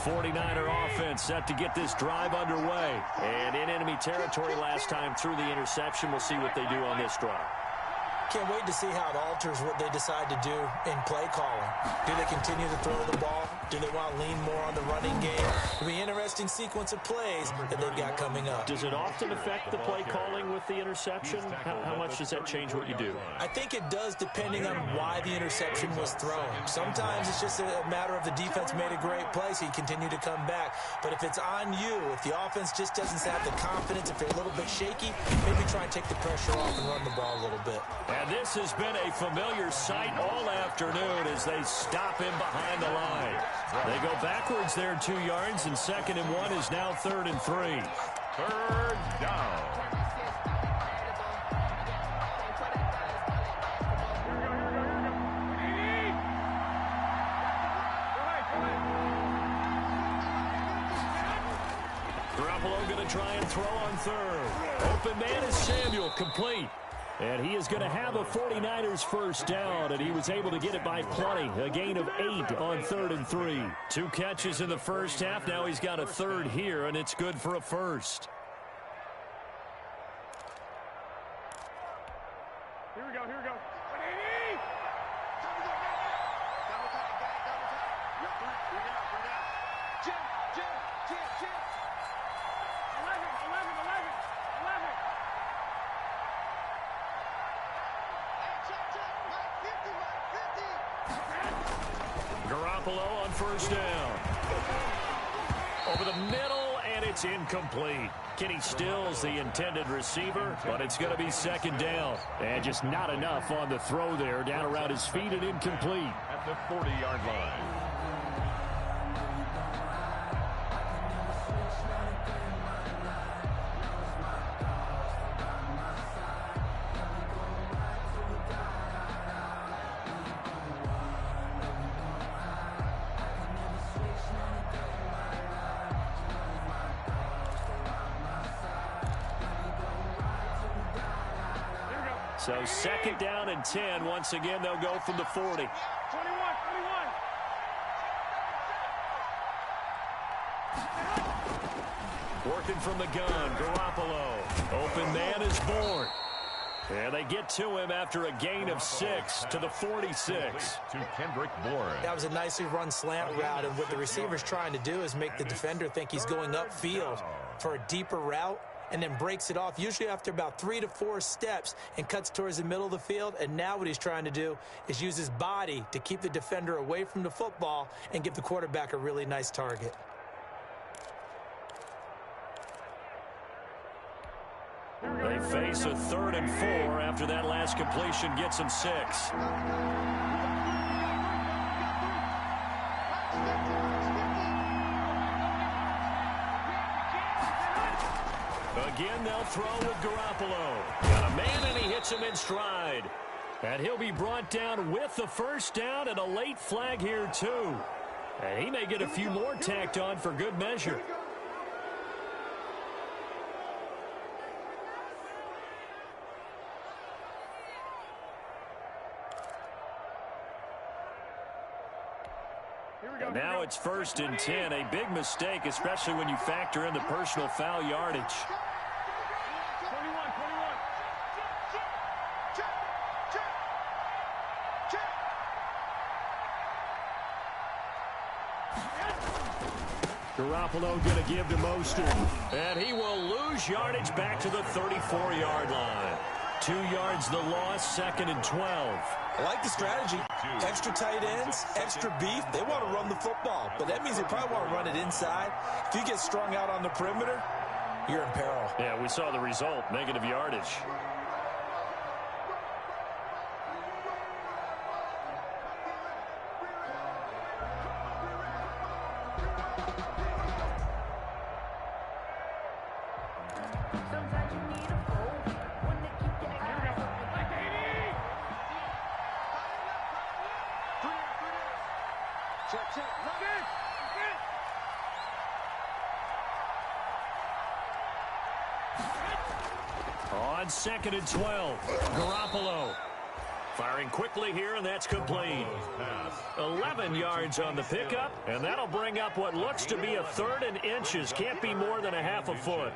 49er offense set to get this drive underway. And in enemy territory last time through the interception. We'll see what they do on this drive. Can't wait to see how it alters what they decide to do in play calling. Do they continue to throw the ball? Do they want to lean more on the running game? It'll be an interesting sequence of plays that they've got coming up. Does it often affect the play calling with the interception? How much does that change what you do? I think it does, depending on why the interception was thrown. Sometimes it's just a matter of the defense made a great play, so you continue to come back. But if it's on you, if the offense just doesn't have the confidence, if they're a little bit shaky, maybe try and take the pressure off and run the ball a little bit. And this has been a familiar sight all afternoon as they stop him behind the line. They go backwards there 2 yards, and 2nd and 1 is now 3rd and 3. 3rd down. Garoppolo going to try and throw on 3rd. Open man is Samuel, complete. And he is going to have a 49ers first down, and he was able to get it by plenty. A gain of 8 on 3rd and 3. 2 catches in the first half. Now he's got a 3rd here, and it's good for a first. Here we go, here we go. Garoppolo on first down. Over the middle, and it's incomplete. Kenny Stills the intended receiver, but it's going to be 2nd down. And just not enough on the throw there. Down around his feet and incomplete. At the 40-yard line. So 2nd down and 10. Once again, they'll go from the 40. 21. Working from the gun, Garoppolo. Open man is Bourne. And they get to him after a gain of 6 to the 46. To Kendrick Bourne. That was a nicely run slant route, and what the receiver's trying to do is make the defender think he's going upfield for a deeper route, and then breaks it off, usually after about 3 to 4 steps, and cuts towards the middle of the field. And now what he's trying to do is use his body to keep the defender away from the football and give the quarterback a really nice target. They face a 3rd and 4 after that last completion gets them 6. Again, they'll throw with Garoppolo. Got a man, and he hits him in stride. And he'll be brought down with the first down, and a late flag here, too. And he may get a few more tacked on for good measure. And now it's 1st and 10. A big mistake, especially when you factor in the personal foul yardage. 21. Garoppolo going to give to Mostert. And he will lose yardage back to the 34-yard line. 2 yards the loss, 2nd and 12. I like the strategy. Extra tight ends, extra beef. They want to run the football, but that means they probably want to run it inside. If you get strung out on the perimeter, you're in peril. Yeah, we saw the result, negative yardage. On 2nd and 12, Garoppolo Firing quickly here, and that's complete. 11 yards on the pickup, and that'll bring up what looks to be a 3rd and inches. Can't be more than a half a foot.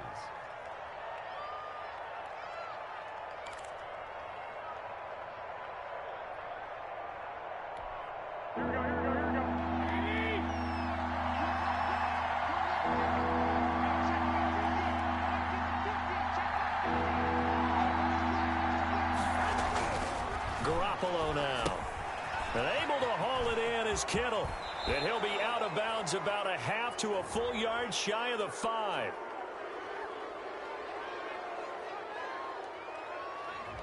Garoppolo now. And able to haul it in is Kittle. And he'll be out of bounds about a half to a full yard shy of the 5.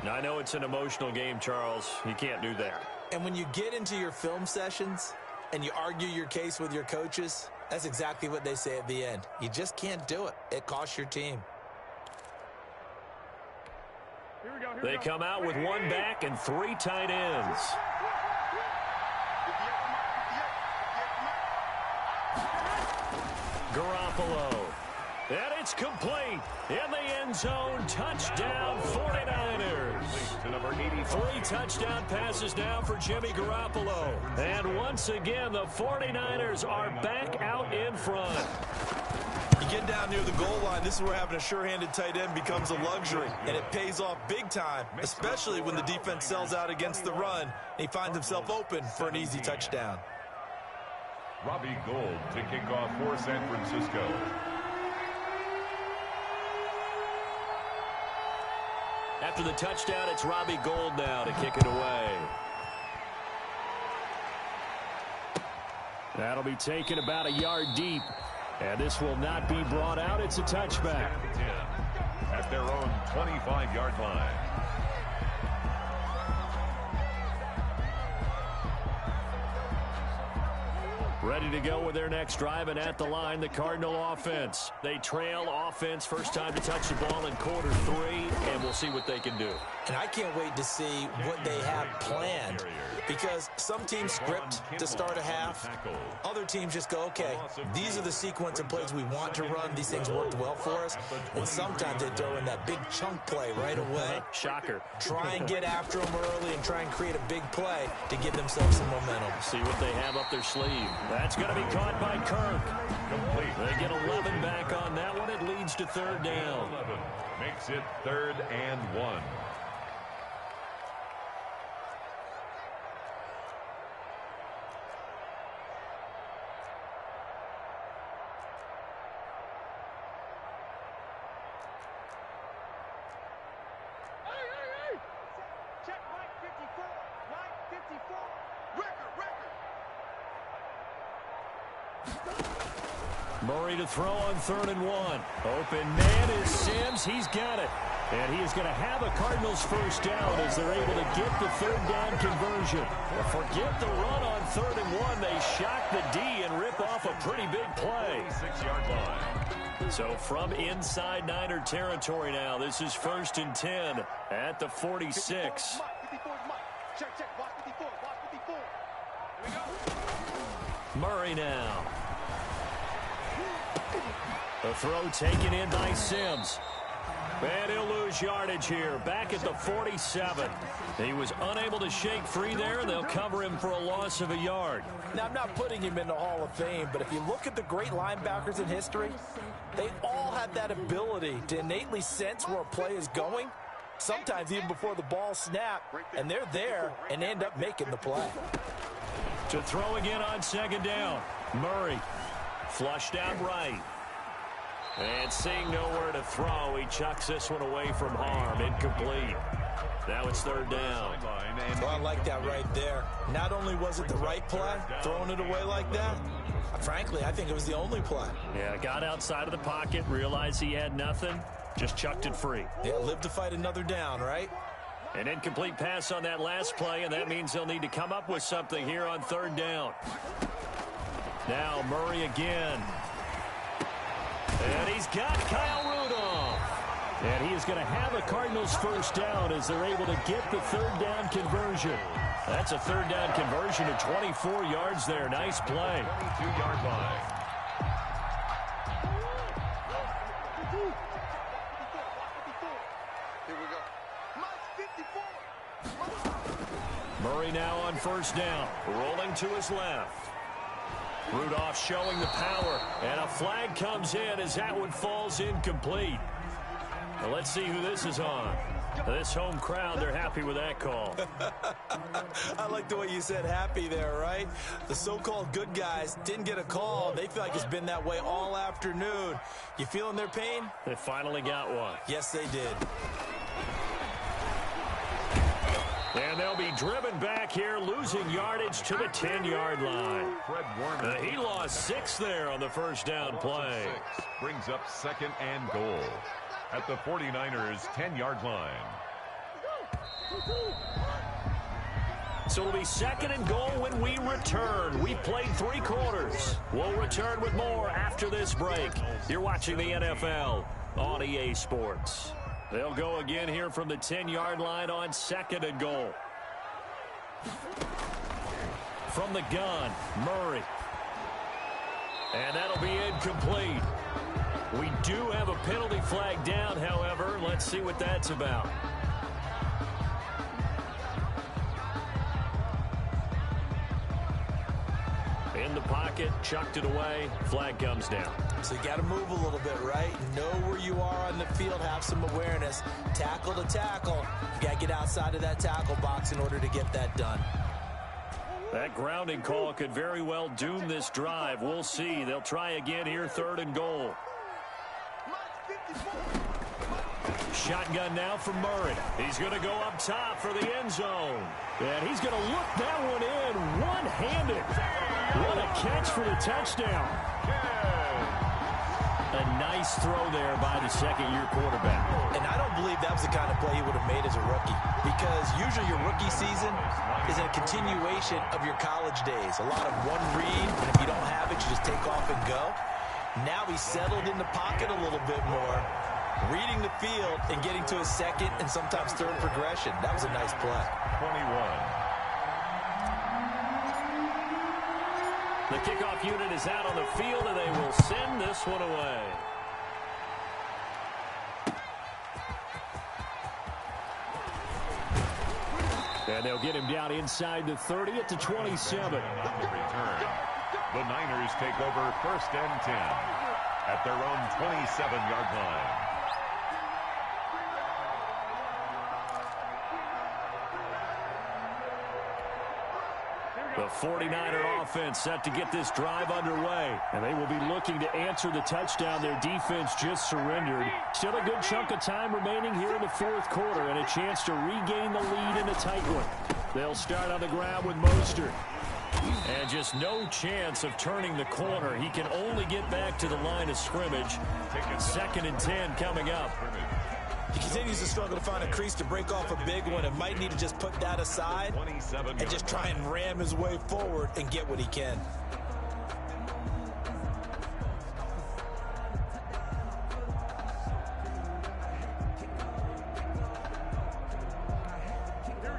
Now, I know it's an emotional game, Charles. You can't do that. And when you get into your film sessions and you argue your case with your coaches, that's exactly what they say at the end. You just can't do it. It costs your team. They come out with 1 back and 3 tight ends. Garoppolo. And it's complete. In the end zone. Touchdown, 49ers. 3 touchdown passes now for Jimmy Garoppolo. And once again, the 49ers are back out in front. You get down near the goal line, this is where having a sure-handed tight end becomes a luxury, and it pays off big time, especially when the defense sells out against the run, and he finds himself open for an easy touchdown. Robbie Gould to kick off for San Francisco. After the touchdown, it's Robbie Gould now to kick it away. That'll be taken about a yard deep. And this will not be brought out. It's a touchback. At their own 25-yard line. Ready to go with their next drive, and at the line, the Cardinal offense. They trail offense, first time to touch the ball in quarter 3, and we'll see what they can do. And I can't wait to see what they have planned, because some teams script to start a half. Other teams just go, okay, these are the sequence of plays we want to run. These things worked well for us. And sometimes they throw in that big chunk play right away. Shocker. Try and get after them early and try and create a big play to give themselves some momentum. See what they have up their sleeve. That's going to be caught by Kirk. Complete. They get 11 back on that one. It leads to 3rd down. 11 makes it 3rd and 1. Murray to throw on 3rd and 1. Open man is Sims. He's got it. And he is going to have a Cardinals first down as they're able to get the 3rd down conversion. But forget the run on 3rd and 1. They shock the D and rip off a pretty big play. 6-yard line. So from inside Niner territory now, this is 1st and 10 at the 46. Murray now. The throw taken in by Sims. And he'll lose yardage here. Back at the 47. He was unable to shake free there, and they'll cover him for a loss of a yard. Now, I'm not putting him in the Hall of Fame, but if you look at the great linebackers in history, they all have that ability to innately sense where a play is going, sometimes even before the ball snapped, and they're there and end up making the play. To throw again on 2nd down. Murray flushed out right. And seeing nowhere to throw, he chucks this one away from harm. Incomplete. Now it's 3rd down. Oh, I like that right there. Not only was it the right play, throwing it away like that, frankly, I think it was the only play. Yeah, got outside of the pocket, realized he had nothing, just chucked it free. Yeah, live to fight another down, right? An incomplete pass on that last play, and that means they'll need to come up with something here on 3rd down. Now Murray again. And he's got Kyle Rudolph. And he is going to have a Cardinals first down as they're able to get the 3rd down conversion. That's a 3rd down conversion of 24 yards there. Nice play. 22-yard line. Here we go. Mike 54. Murray now on first down, rolling to his left. Rudolph showing the power, and a flag comes in as that one falls incomplete. Now let's see who this is on. This home crowd, they're happy with that call. I like the way you said happy there, right? The so-called good guys didn't get a call. They feel like it's been that way all afternoon. You feeling their pain? They finally got one. Yes, they did. And they'll be driven back here, losing yardage to the 10-yard line. Fred Warner. He lost 6 there on the first down play. 6 brings up 2nd and goal at the 49ers' 10-yard line. So it'll be 2nd and goal when we return. We've played 3 quarters. We'll return with more after this break. You're watching the NFL on EA Sports. They'll go again here from the 10-yard line on 2nd and goal. From the gun, Murray. And that'll be incomplete. We do have a penalty flag down, however. Let's see what that's about. In the pocket, chucked it away, flag comes down. So you got to move a little bit, right? Know where you are on the field, have some awareness. Tackle to tackle. You got to get outside of that tackle box in order to get that done. That grounding call could very well doom this drive. We'll see. They'll try again here, 3rd and goal. Shotgun now from Murray. He's going to go up top for the end zone. And he's going to look that one in one-handed. What a catch for the touchdown. A nice throw there by the second-year quarterback. And I don't believe that was the kind of play he would have made as a rookie, because usually your rookie season is a continuation of your college days. A lot of one read, and if you don't have it, you just take off and go. Now he's settled in the pocket a little bit more, reading the field and getting to his second and sometimes third progression. That was a nice play. 21. The kickoff unit is out on the field, and they will send this one away. And they'll get him down inside the 30 at the 27. Return. The Niners take over 1st and 10 at their own 27-yard line. The 49er offense set to get this drive underway. And they will be looking to answer the touchdown their defense just surrendered. Still a good chunk of time remaining here in the 4th quarter and a chance to regain the lead in a tight one. They'll start on the ground with Mostert. And just no chance of turning the corner. He can only get back to the line of scrimmage. 2nd and 10 coming up. He continues to struggle to find a crease to break off a big one and might need to just put that aside and just try and ram his way forward and get what he can.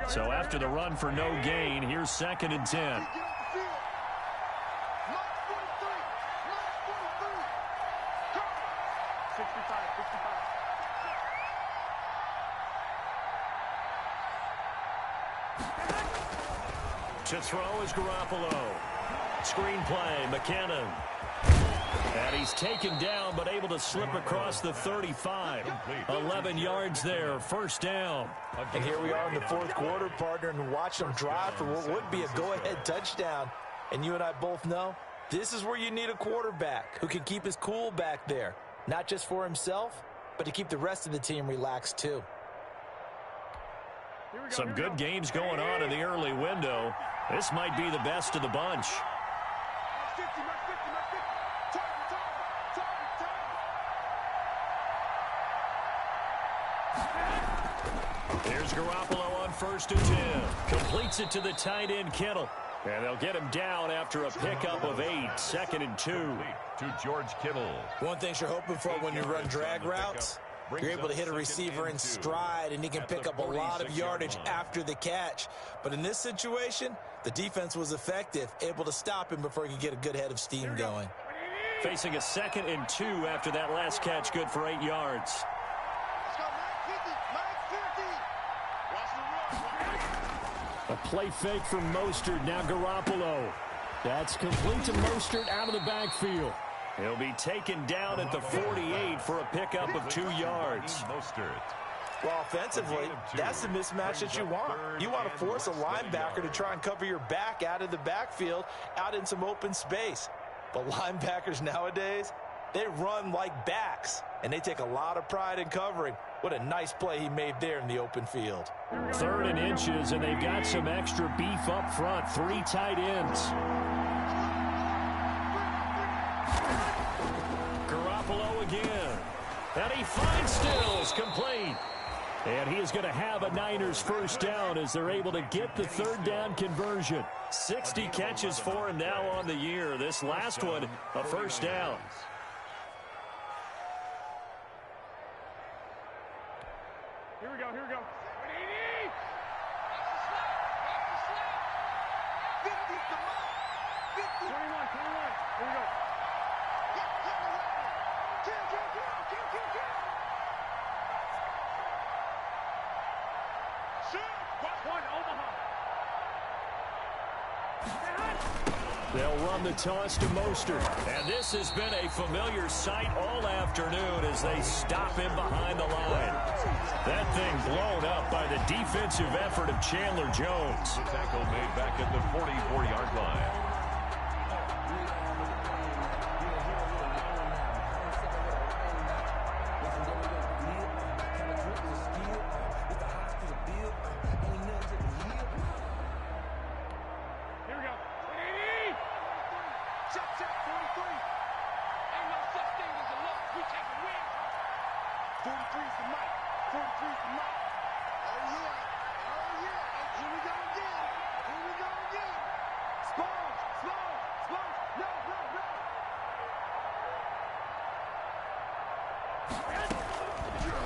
So after the run for no gain, here's 2nd and 10. To throw is Garoppolo. Screen play, McKinnon. And he's taken down, but able to slip across the 35. 11 yards there, 1st down. And here we are in the 4th quarter, partner, and watch them drive for what would be a go-ahead touchdown. And you and I both know this is where you need a quarterback who can keep his cool back there. Not just for himself, but to keep the rest of the team relaxed too. Some good games going on in the early window. This might be the best of the bunch. Here's Garoppolo on 1st and 10. Completes it to the tight end, Kittle. And they'll get him down after a pickup of 8. 2nd and 2. To George Kittle. One thing you're hoping for when you run drag routes, you're able to hit a receiver in stride, and he can pick up a lot of yardage after the catch. But in this situation, the defense was effective, able to stop him before he could get a good head of steam going. Facing a 2nd and 2 after that last catch, good for 8 yards. A play fake from Mostert. Now Garoppolo. That's complete to Mostert out of the backfield. He'll be taken down at the 48 for a pickup of 2 yards. Well, offensively, that's the mismatch that you want. You want to force a linebacker to try and cover your back out of the backfield, out in some open space. But linebackers nowadays, they run like backs, and they take a lot of pride in covering. What a nice play he made there in the open field. 3rd and inches, and they've got some extra beef up front. 3 tight ends. Garoppolo again. And he finds Stills, complete. And he is going to have a Niners first down as they're able to get the 3rd down conversion. 60 catches for him now on the year. This last one, a first down. Here we go, here we go. 21, here we go. They'll run the toss to Mostert. And this has been a familiar sight all afternoon as they stop him behind the line. That thing blown up by the defensive effort of Chandler Jones. The tackle made back at the 44-yard line.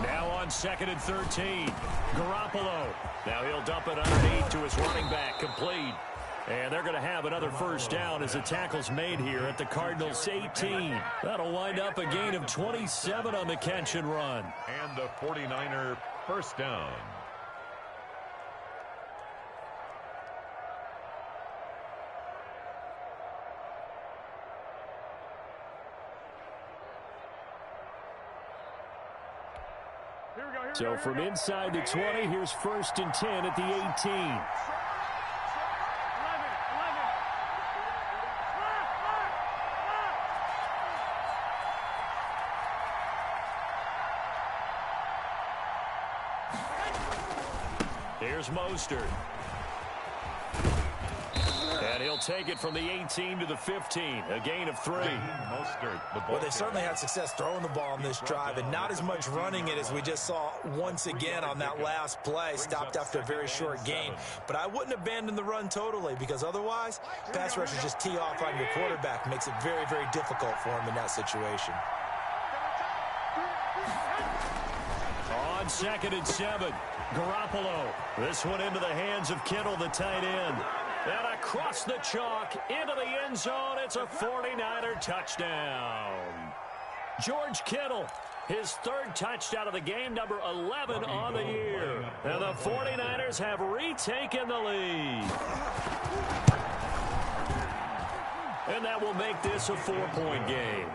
Now on 2nd and 13. Garoppolo. Now he'll dump it underneath to his running back. Complete. And they're going to have another first down as the tackle's made here at the Cardinals 18. That'll wind up a gain of 27 on the catch and run. And the 49er first down. So from inside the 20, here's 1st and 10 at the 18. Here's Mostert. And he'll take it from the 18 to the 15, a gain of 3. Well, they certainly had success throwing the ball on this drive, and not as much running it as we just saw once again on that last play. Stopped after a very short gain. But I wouldn't abandon the run totally, because otherwise, pass rushers just tee off on your quarterback. Makes it very, very difficult for him in that situation. On 2nd and 7, Garoppolo. This one into the hands of Kittle, the tight end. And across the chalk, into the end zone, it's a 49er touchdown. George Kittle, his 3rd touchdown of the game, number 11 on the year. And the 49ers have retaken the lead. And that will make this a 4-point game.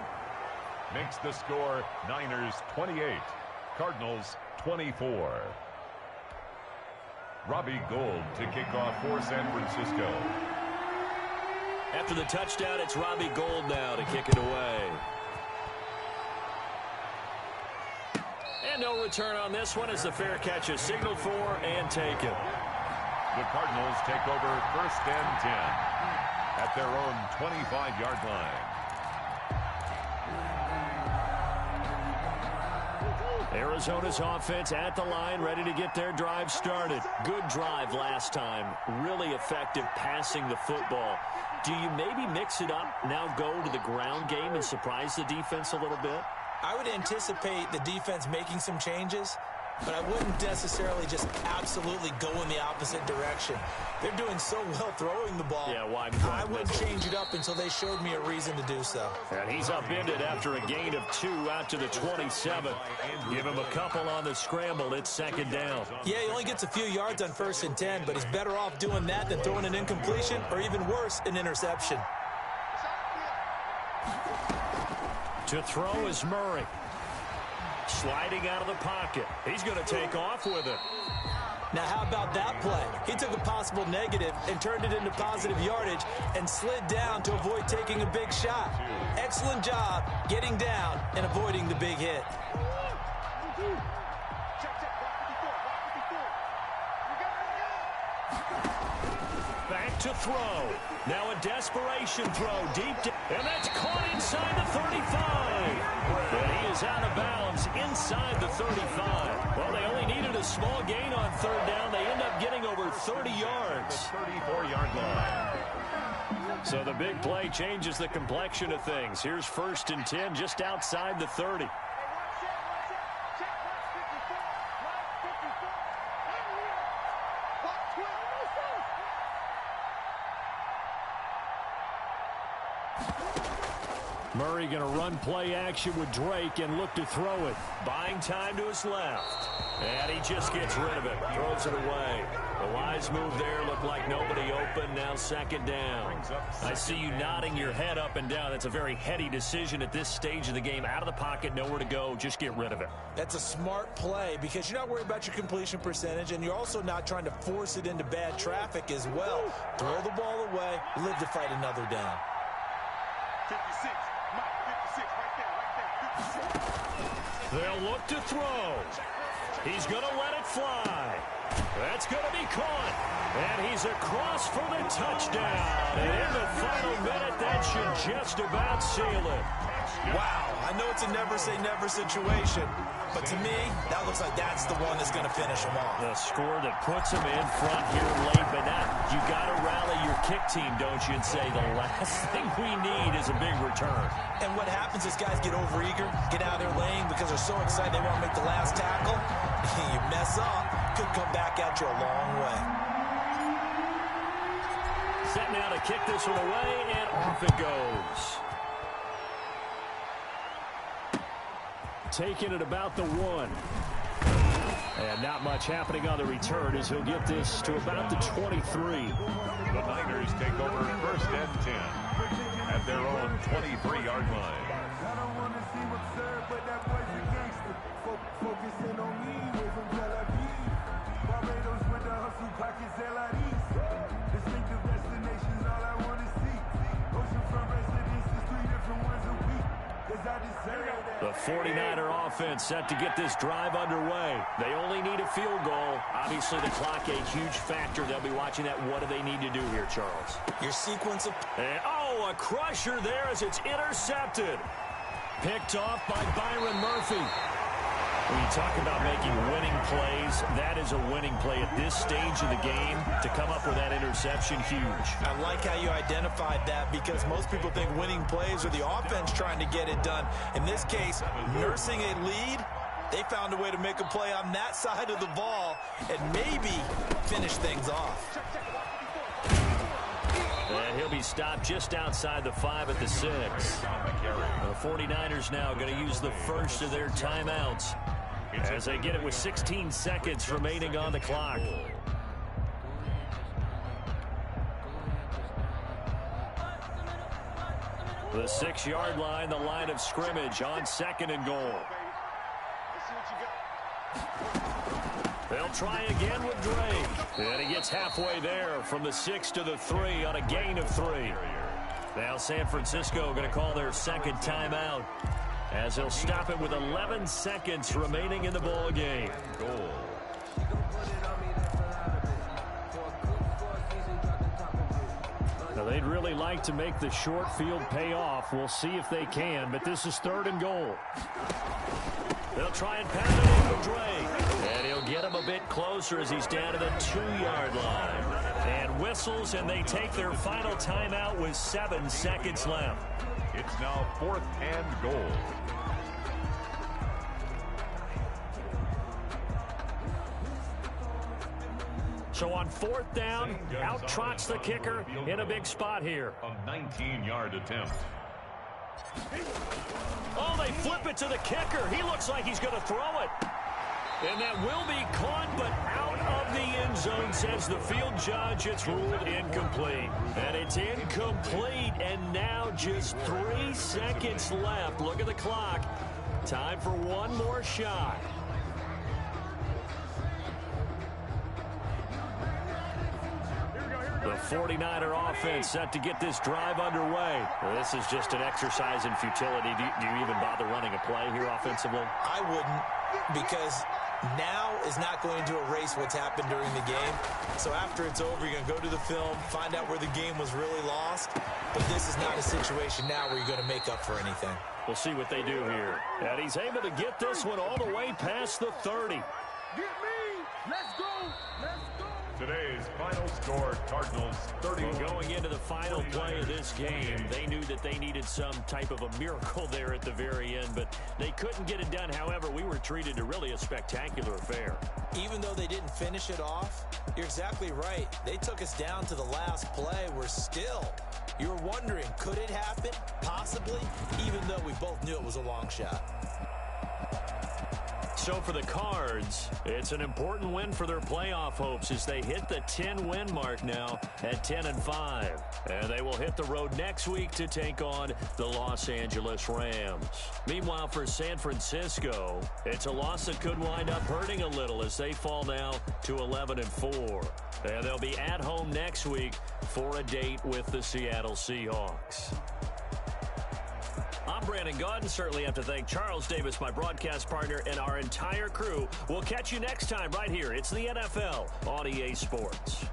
Makes the score Niners 28, Cardinals 24. Robbie Gould to kick off for San Francisco. After the touchdown, it's Robbie Gould now to kick it away. And no return on this one as the fair catch is signaled for and taken. The Cardinals take over 1st and 10 at their own 25-yard line. Arizona's offense at the line, ready to get their drive started. Good drive last time. Really effective passing the football. Do you maybe mix it up, now go to the ground game and surprise the defense a little bit? I would anticipate the defense making some changes. but I wouldn't necessarily just absolutely go in the opposite direction. They're doing so well throwing the ball. Yeah, why? I wouldn't change it up until they showed me a reason to do so. And he's upended after a gain of 2 out to the 27. Give him a couple on the scramble. It's second down. Yeah, he only gets a few yards on 1st and 10, but he's better off doing that than throwing an incompletion or even worse, an interception. To throw is Murray. Sliding out of the pocket. He's going to take off with it. Now, how about that play? He took a possible negative and turned it into positive yardage and slid down to avoid taking a big shot. Excellent job getting down and avoiding the big hit. Back to throw. Now a desperation throw deep down. And that's caught inside the 35. And he is out of bounds inside the 35. Well, they only needed a small gain on 3rd down. They end up getting over 30 yards. 34-yard line. So the big play changes the complexion of things. Here's 1st and 10 just outside the 30. Murray going to run play action with Drake and look to throw it. Buying time to his left. And he just gets rid of it. Throws it away. The wise move there. Looked like nobody open. Now 2nd down. I see you nodding your head up and down. That's a very heady decision at this stage of the game. Out of the pocket, nowhere to go. Just get rid of it. That's a smart play because you're not worried about your completion percentage, and you're also not trying to force it into bad traffic as well. Throw the ball away. Live to fight another down. 56. They'll look to throw. He's going to let it fly. That's going to be caught. And he's across for the touchdown. And in the final minute, that should just about seal it. Wow, I know it's a never-say-never situation, but to me, that looks like that's the one that's going to finish him off. The score that puts him in front here late, but now you got to rally your kick team, don't you, and say the last thing we need is a big return. And what happens is guys get overeager, get out of their lane because they're so excited they want to make the last tackle. You mess up, could come back at you a long way. Set now to kick this one away, and off it goes. Taking it about the 1. And not much happening on the return as he'll get this to about the 23. The Niners take over 1st and 10 at their own 23-yard line. I don't want to seem absurd, but that boy's a gangster. Focusing on me, way from Tel Aviv. Barbados with the hustle, pockets LIDs. Distinctive destinations, all I want to see. Oceanfront residences, 3 different ones a week. Cause I deserve that. The 49er offense set to get this drive underway. They only need a field goal. Obviously, the clock a huge factor. They'll be watching that. What do they need to do here, Charles? Your sequence of... And, oh, a crusher there as it's intercepted. Picked off by Byron Murphy. When you talk about making winning plays, that is a winning play at this stage of the game. To come up with that interception, huge. I like how you identified that because most people think winning plays are the offense trying to get it done. In this case, nursing a lead, they found a way to make a play on that side of the ball and maybe finish things off. And he'll be stopped just outside the 5 at the 6. The 49ers now going to use the first of their timeouts as they get it with 16 seconds remaining on the clock. The 6-yard line, the line of scrimmage on 2nd and goal. They'll try again with Drake. And he gets halfway there from the 6 to the 3 on a gain of 3. Now San Francisco going to call their 2nd timeout as they'll stop it with 11 seconds remaining in the ball game. Goal. Now they'd really like to make the short field pay off. We'll see if they can, but this is 3rd and goal. They'll try and pound it in with Drake. And he'll get him a bit closer as he's down to the 2-yard line. And whistles, and they take their final timeout with 7 seconds left. It's now 4th and goal. So on fourth down, out trots the kicker in a big spot here. A 19-yard attempt. Oh, they flip it to the kicker. He looks like he's going to throw it. And that will be caught, but out of the end zone, says the field judge. It's ruled incomplete. And it's incomplete, and now just 3 seconds left. Look at the clock. Time for one more shot. The 49er offense set to get this drive underway. Well, this is just an exercise in futility. Do you even bother running a play here offensively? I wouldn't, because now is not going to erase what's happened during the game. So after it's over, you're going to go to the film, find out where the game was really lost. But this is not a situation now where you're going to make up for anything. We'll see what they do here. And he's able to get this one all the way past the 30. Get me! Let's go! Let's go! Today's final score, Cardinals 31. Well, going into the final play of this game, they knew that they needed some type of a miracle there at the very end, but they couldn't get it done. However, we were treated to really a spectacular affair. Even though they didn't finish it off, you're exactly right. They took us down to the last play. We're still, you were wondering, could it happen? Possibly, even though we both knew it was a long shot. So for the Cards, it's an important win for their playoff hopes as they hit the 10-win mark now at 10-5. And they will hit the road next week to take on the Los Angeles Rams. Meanwhile, for San Francisco, it's a loss that could wind up hurting a little as they fall now to 11-4. And they'll be at home next week for a date with the Seattle Seahawks. I'm Brandon Gaudin. Certainly have to thank Charles Davis, my broadcast partner, and our entire crew. We'll catch you next time right here. It's the NFL on EA Sports.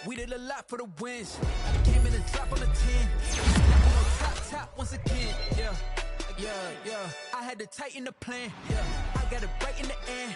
We did a lot for the wins. Came in and drop on the 10. Now we on top once again. Yeah. I had to tighten the plan. Yeah, I got it right in the end.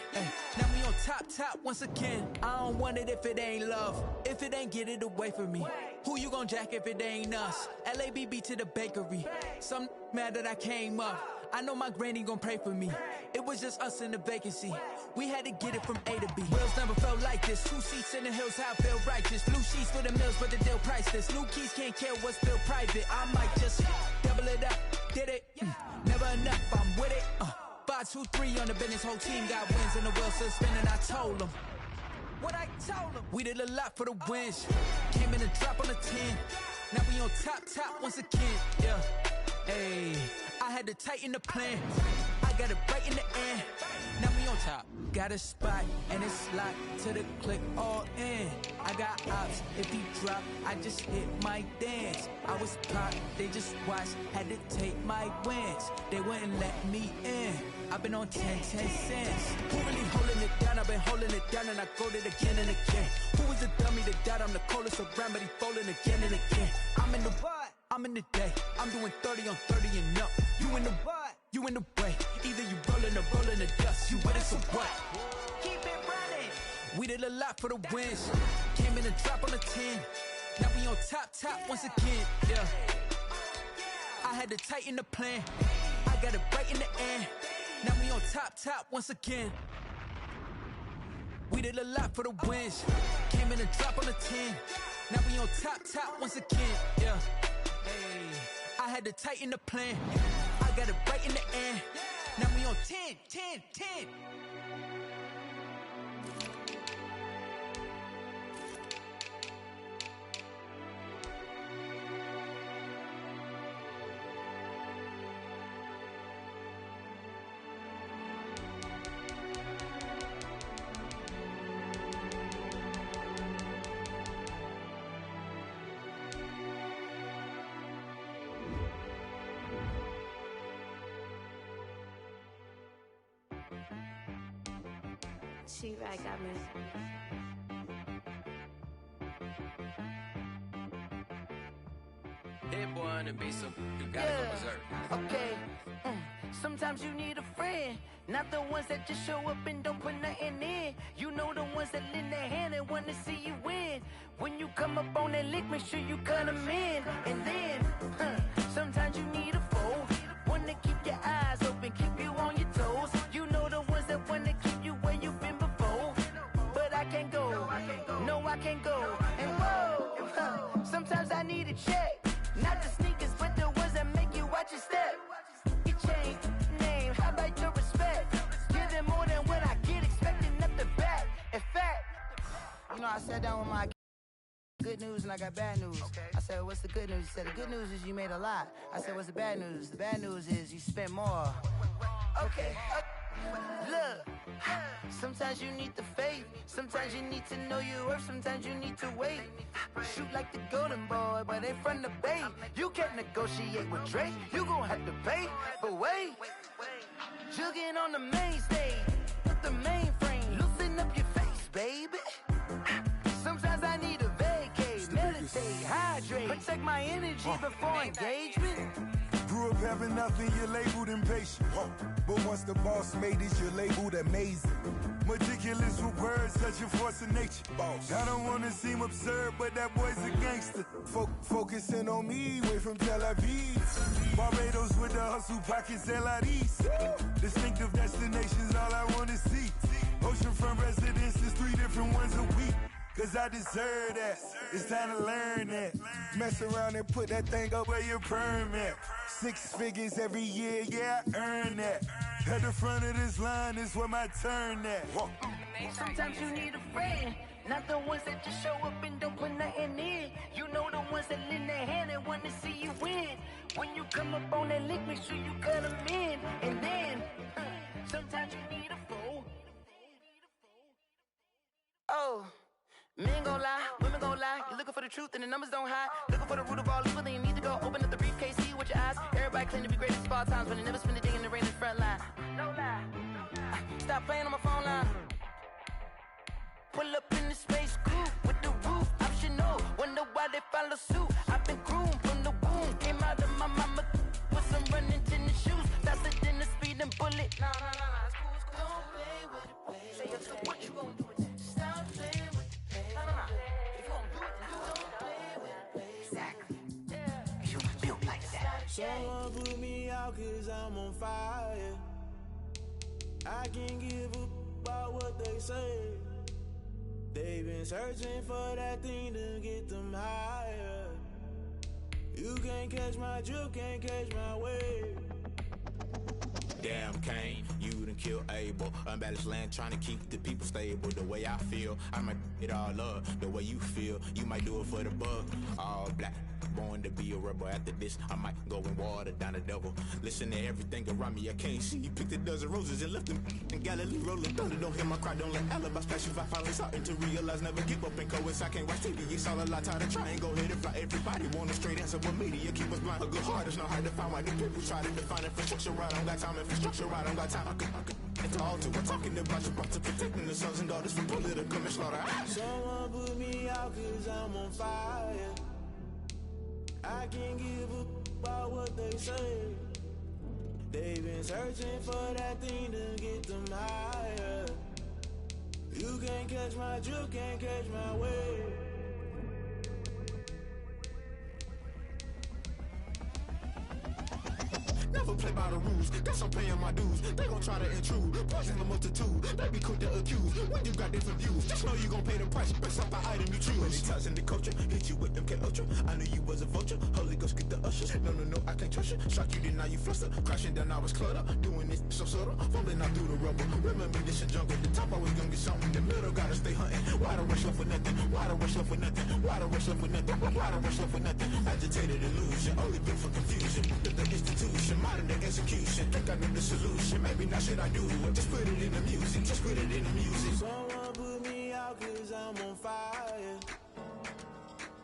Now we on top once again. I don't want it if it ain't love. If it ain't, get it away from me. Who you gon' jack if it ain't us? LABB to the bakery. Some mad that I came up. I know my granny gon' pray for me. It was just us in the vacancy. We had to get it from A to B. Wheels never felt like this. 2 seats in the hills, how I feel righteous. Blue sheets for the mills, but the deal priceless. New keys can't care what's still private. I might just double it up. Did it? Never enough, I'm with it. 5, 2, 3 on the business. Whole team got wins and the wheels still spinning. I told them what I told them. We did a lot for the wins. Came in and drop on the 10. Now we on top once again. Yeah. Hey, I had to tighten the plan. I got it right in the end. Now we on top. Got a spot and it's locked to the click all in. I got ops. If he drop, I just hit my dance. I was popped, they just watched. Had to take my wins. They wouldn't let me in. I've been on 10 cents. Who really holding it down? I've been holding it down and I go it again and again. Who was the dummy that died? I'm the coldest around, but he folding again and again. I'm in the what? I'm in the day. I'm doing 30 on 30 and up. You in the what? You in the way. Either you rolling or rolling the dust. You with it, so what? Keep it running. We did a lot for the wins. Came in and drop on the 10. Now we on top once again. Yeah. I had to tighten the plan. I got it right in the end. Now we on top once again. We did a lot for the wins. Came in and drop on the 10. Now we on top once again. Yeah. Hey, I had to tighten the plan. I got it right in the end. Now we on 10. She-Rag got me. Hit boy on the beat, so you gotta go berserk. Okay. Sometimes you need a friend, not the ones that just show up and don't put nothing in. You know the ones that lend their hand and want to see you win. When you come up on that lick, make sure you cut them in. And then, sometimes you need a foe, one to keep your eyes open, keep you on your toes. You know the ones that want to keep you where you've been before. But I can't go, no I can't go. And whoa, sometimes I need a check. Not the sneakers, but the ones that make you watch your step. Your chain, name, how about your respect? Give them more than what I get, expecting nothing back. In fact, you know, I sat down with my good news and I got bad news. I said, what's the good news? He said, the good news is you made a lot. I said, what's the bad news? The bad news is you spent more. Okay, look, sometimes you need the faith. Sometimes you need to know your worth. Sometimes you need to wait. Shoot like the golden boy, but they from the bay. You can't negotiate with Drake. You gon' have to pay, but wait. Jugging on the main stage with the mainframe. Loosen up your face, baby. Sometimes I need a vacate, meditate, hydrate, protect my energy before engagement. Grew up having nothing, you're labeled impatient. But once the boss made it, you're labeled amazing. Meticulous with words, such a force of nature. I don't wanna seem absurd, but that boy's a gangster. Focusing on me, way from Tel Aviv. Barbados with the hustle, pockets LIDs. Distinctive destinations, all I wanna see. Oceanfront residences, 3 different ones a week. Cause I deserve that, it's time to learn that. Mess around and put that thing up where your permit. 6 figures every year, yeah, I earn that. At the front of this line is where my turn at. Sometimes you need a friend, not the ones that just show up and don't put nothing in. You know the ones that lend their hand and want to see you win. When you come up on that lick, make sure you cut them in. And then, sometimes you need a foe. Oh. Men gon' lie, women gon' lie. You're looking for the truth and the numbers don't hide. Looking for the root of all evil, then you need to go open up the briefcase, see with your eyes. Everybody claim to be greatest of all times, but they never spend a day in the rain in the front line. No lie. Stop playing on my phone line. Pull up in the space coupe with the roof optional. Wonder why they follow suit. I've been groomed from the womb. Came out of my mama with some running tennis shoes. Faster than the speeding bullet. Nah, it's cool, it's cool. Don't play with it, play. Say it, so what you gon' do with it? Stop playing with it. Someone put me out cause I'm on fire. I can't give up about what they say. They've been searching for that thing to get them higher. You can't catch my drift, can't catch my wave. Damn Kane, you done killed Abel. Unbalanced land trying to keep the people stable. The way I feel, I might it all up. The way you feel, you might do it for the bug. All black, born to be a rebel. After this, I might go and water down the devil. Listen to everything around me, I can't see. Picked a dozen roses and left them in Galilee rolling thunder. Don't hear my cry, don't let alibis pass you. I finally starting to realize, never give up and coexist. I can't watch TV, it's all a lot. Tired of trying, go ahead and fly. Everybody want a straight answer, but media keep us blind. A good heart is not hard to find. Why the people try to define infrastructure right? I don't got time, infrastructure right, I don't got time. I could it's all to we're talking about your to protecting the sons and daughters from political manslaughter. Someone put me out cause I'm on fire. I can't give up about what they say. They've been searching for that thing to get them higher. You can't catch my drift, can't catch my wave. Never play by the rules, guess I'm paying my dues. They gon' try to intrude, poison the multitude. They be quick to accuse, when you got different views. Just know you gon' pay the price, based off the item you choose. Many times in the culture, hit you with MK Ultra. I knew you was a vulture, Holy Ghost get the ushers. No, I can't trust you. Shock you, then now you fluster. Crashing down, I was cluttered. Doing this so subtle, fumbling out through the rubble. Remember this a jungle, the top always gonna get something. In the middle, gotta stay hunting. Why the rush left for nothing? Why the rush left for nothing? Why the rush left for nothing? Why the rush left for nothing? Agitated illusion, only built for confusion. The institution, modern day execution. Think I know the solution. Maybe not should I do it? Just put it in the music. Just put it in the music. Someone put me out cause I'm on fire.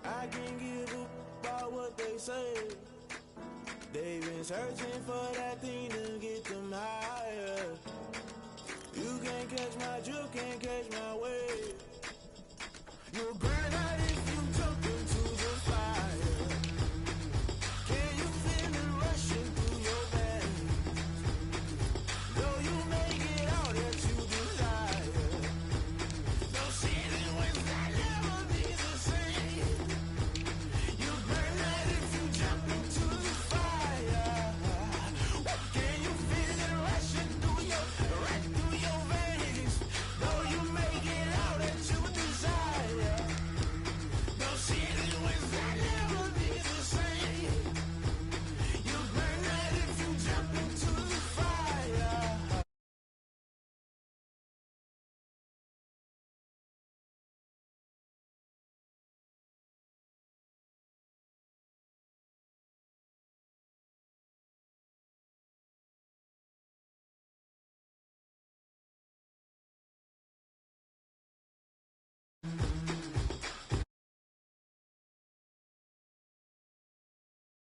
I can't give up about what they say. They've been searching for that thing to get them higher. You can't catch my wave. You'll burn out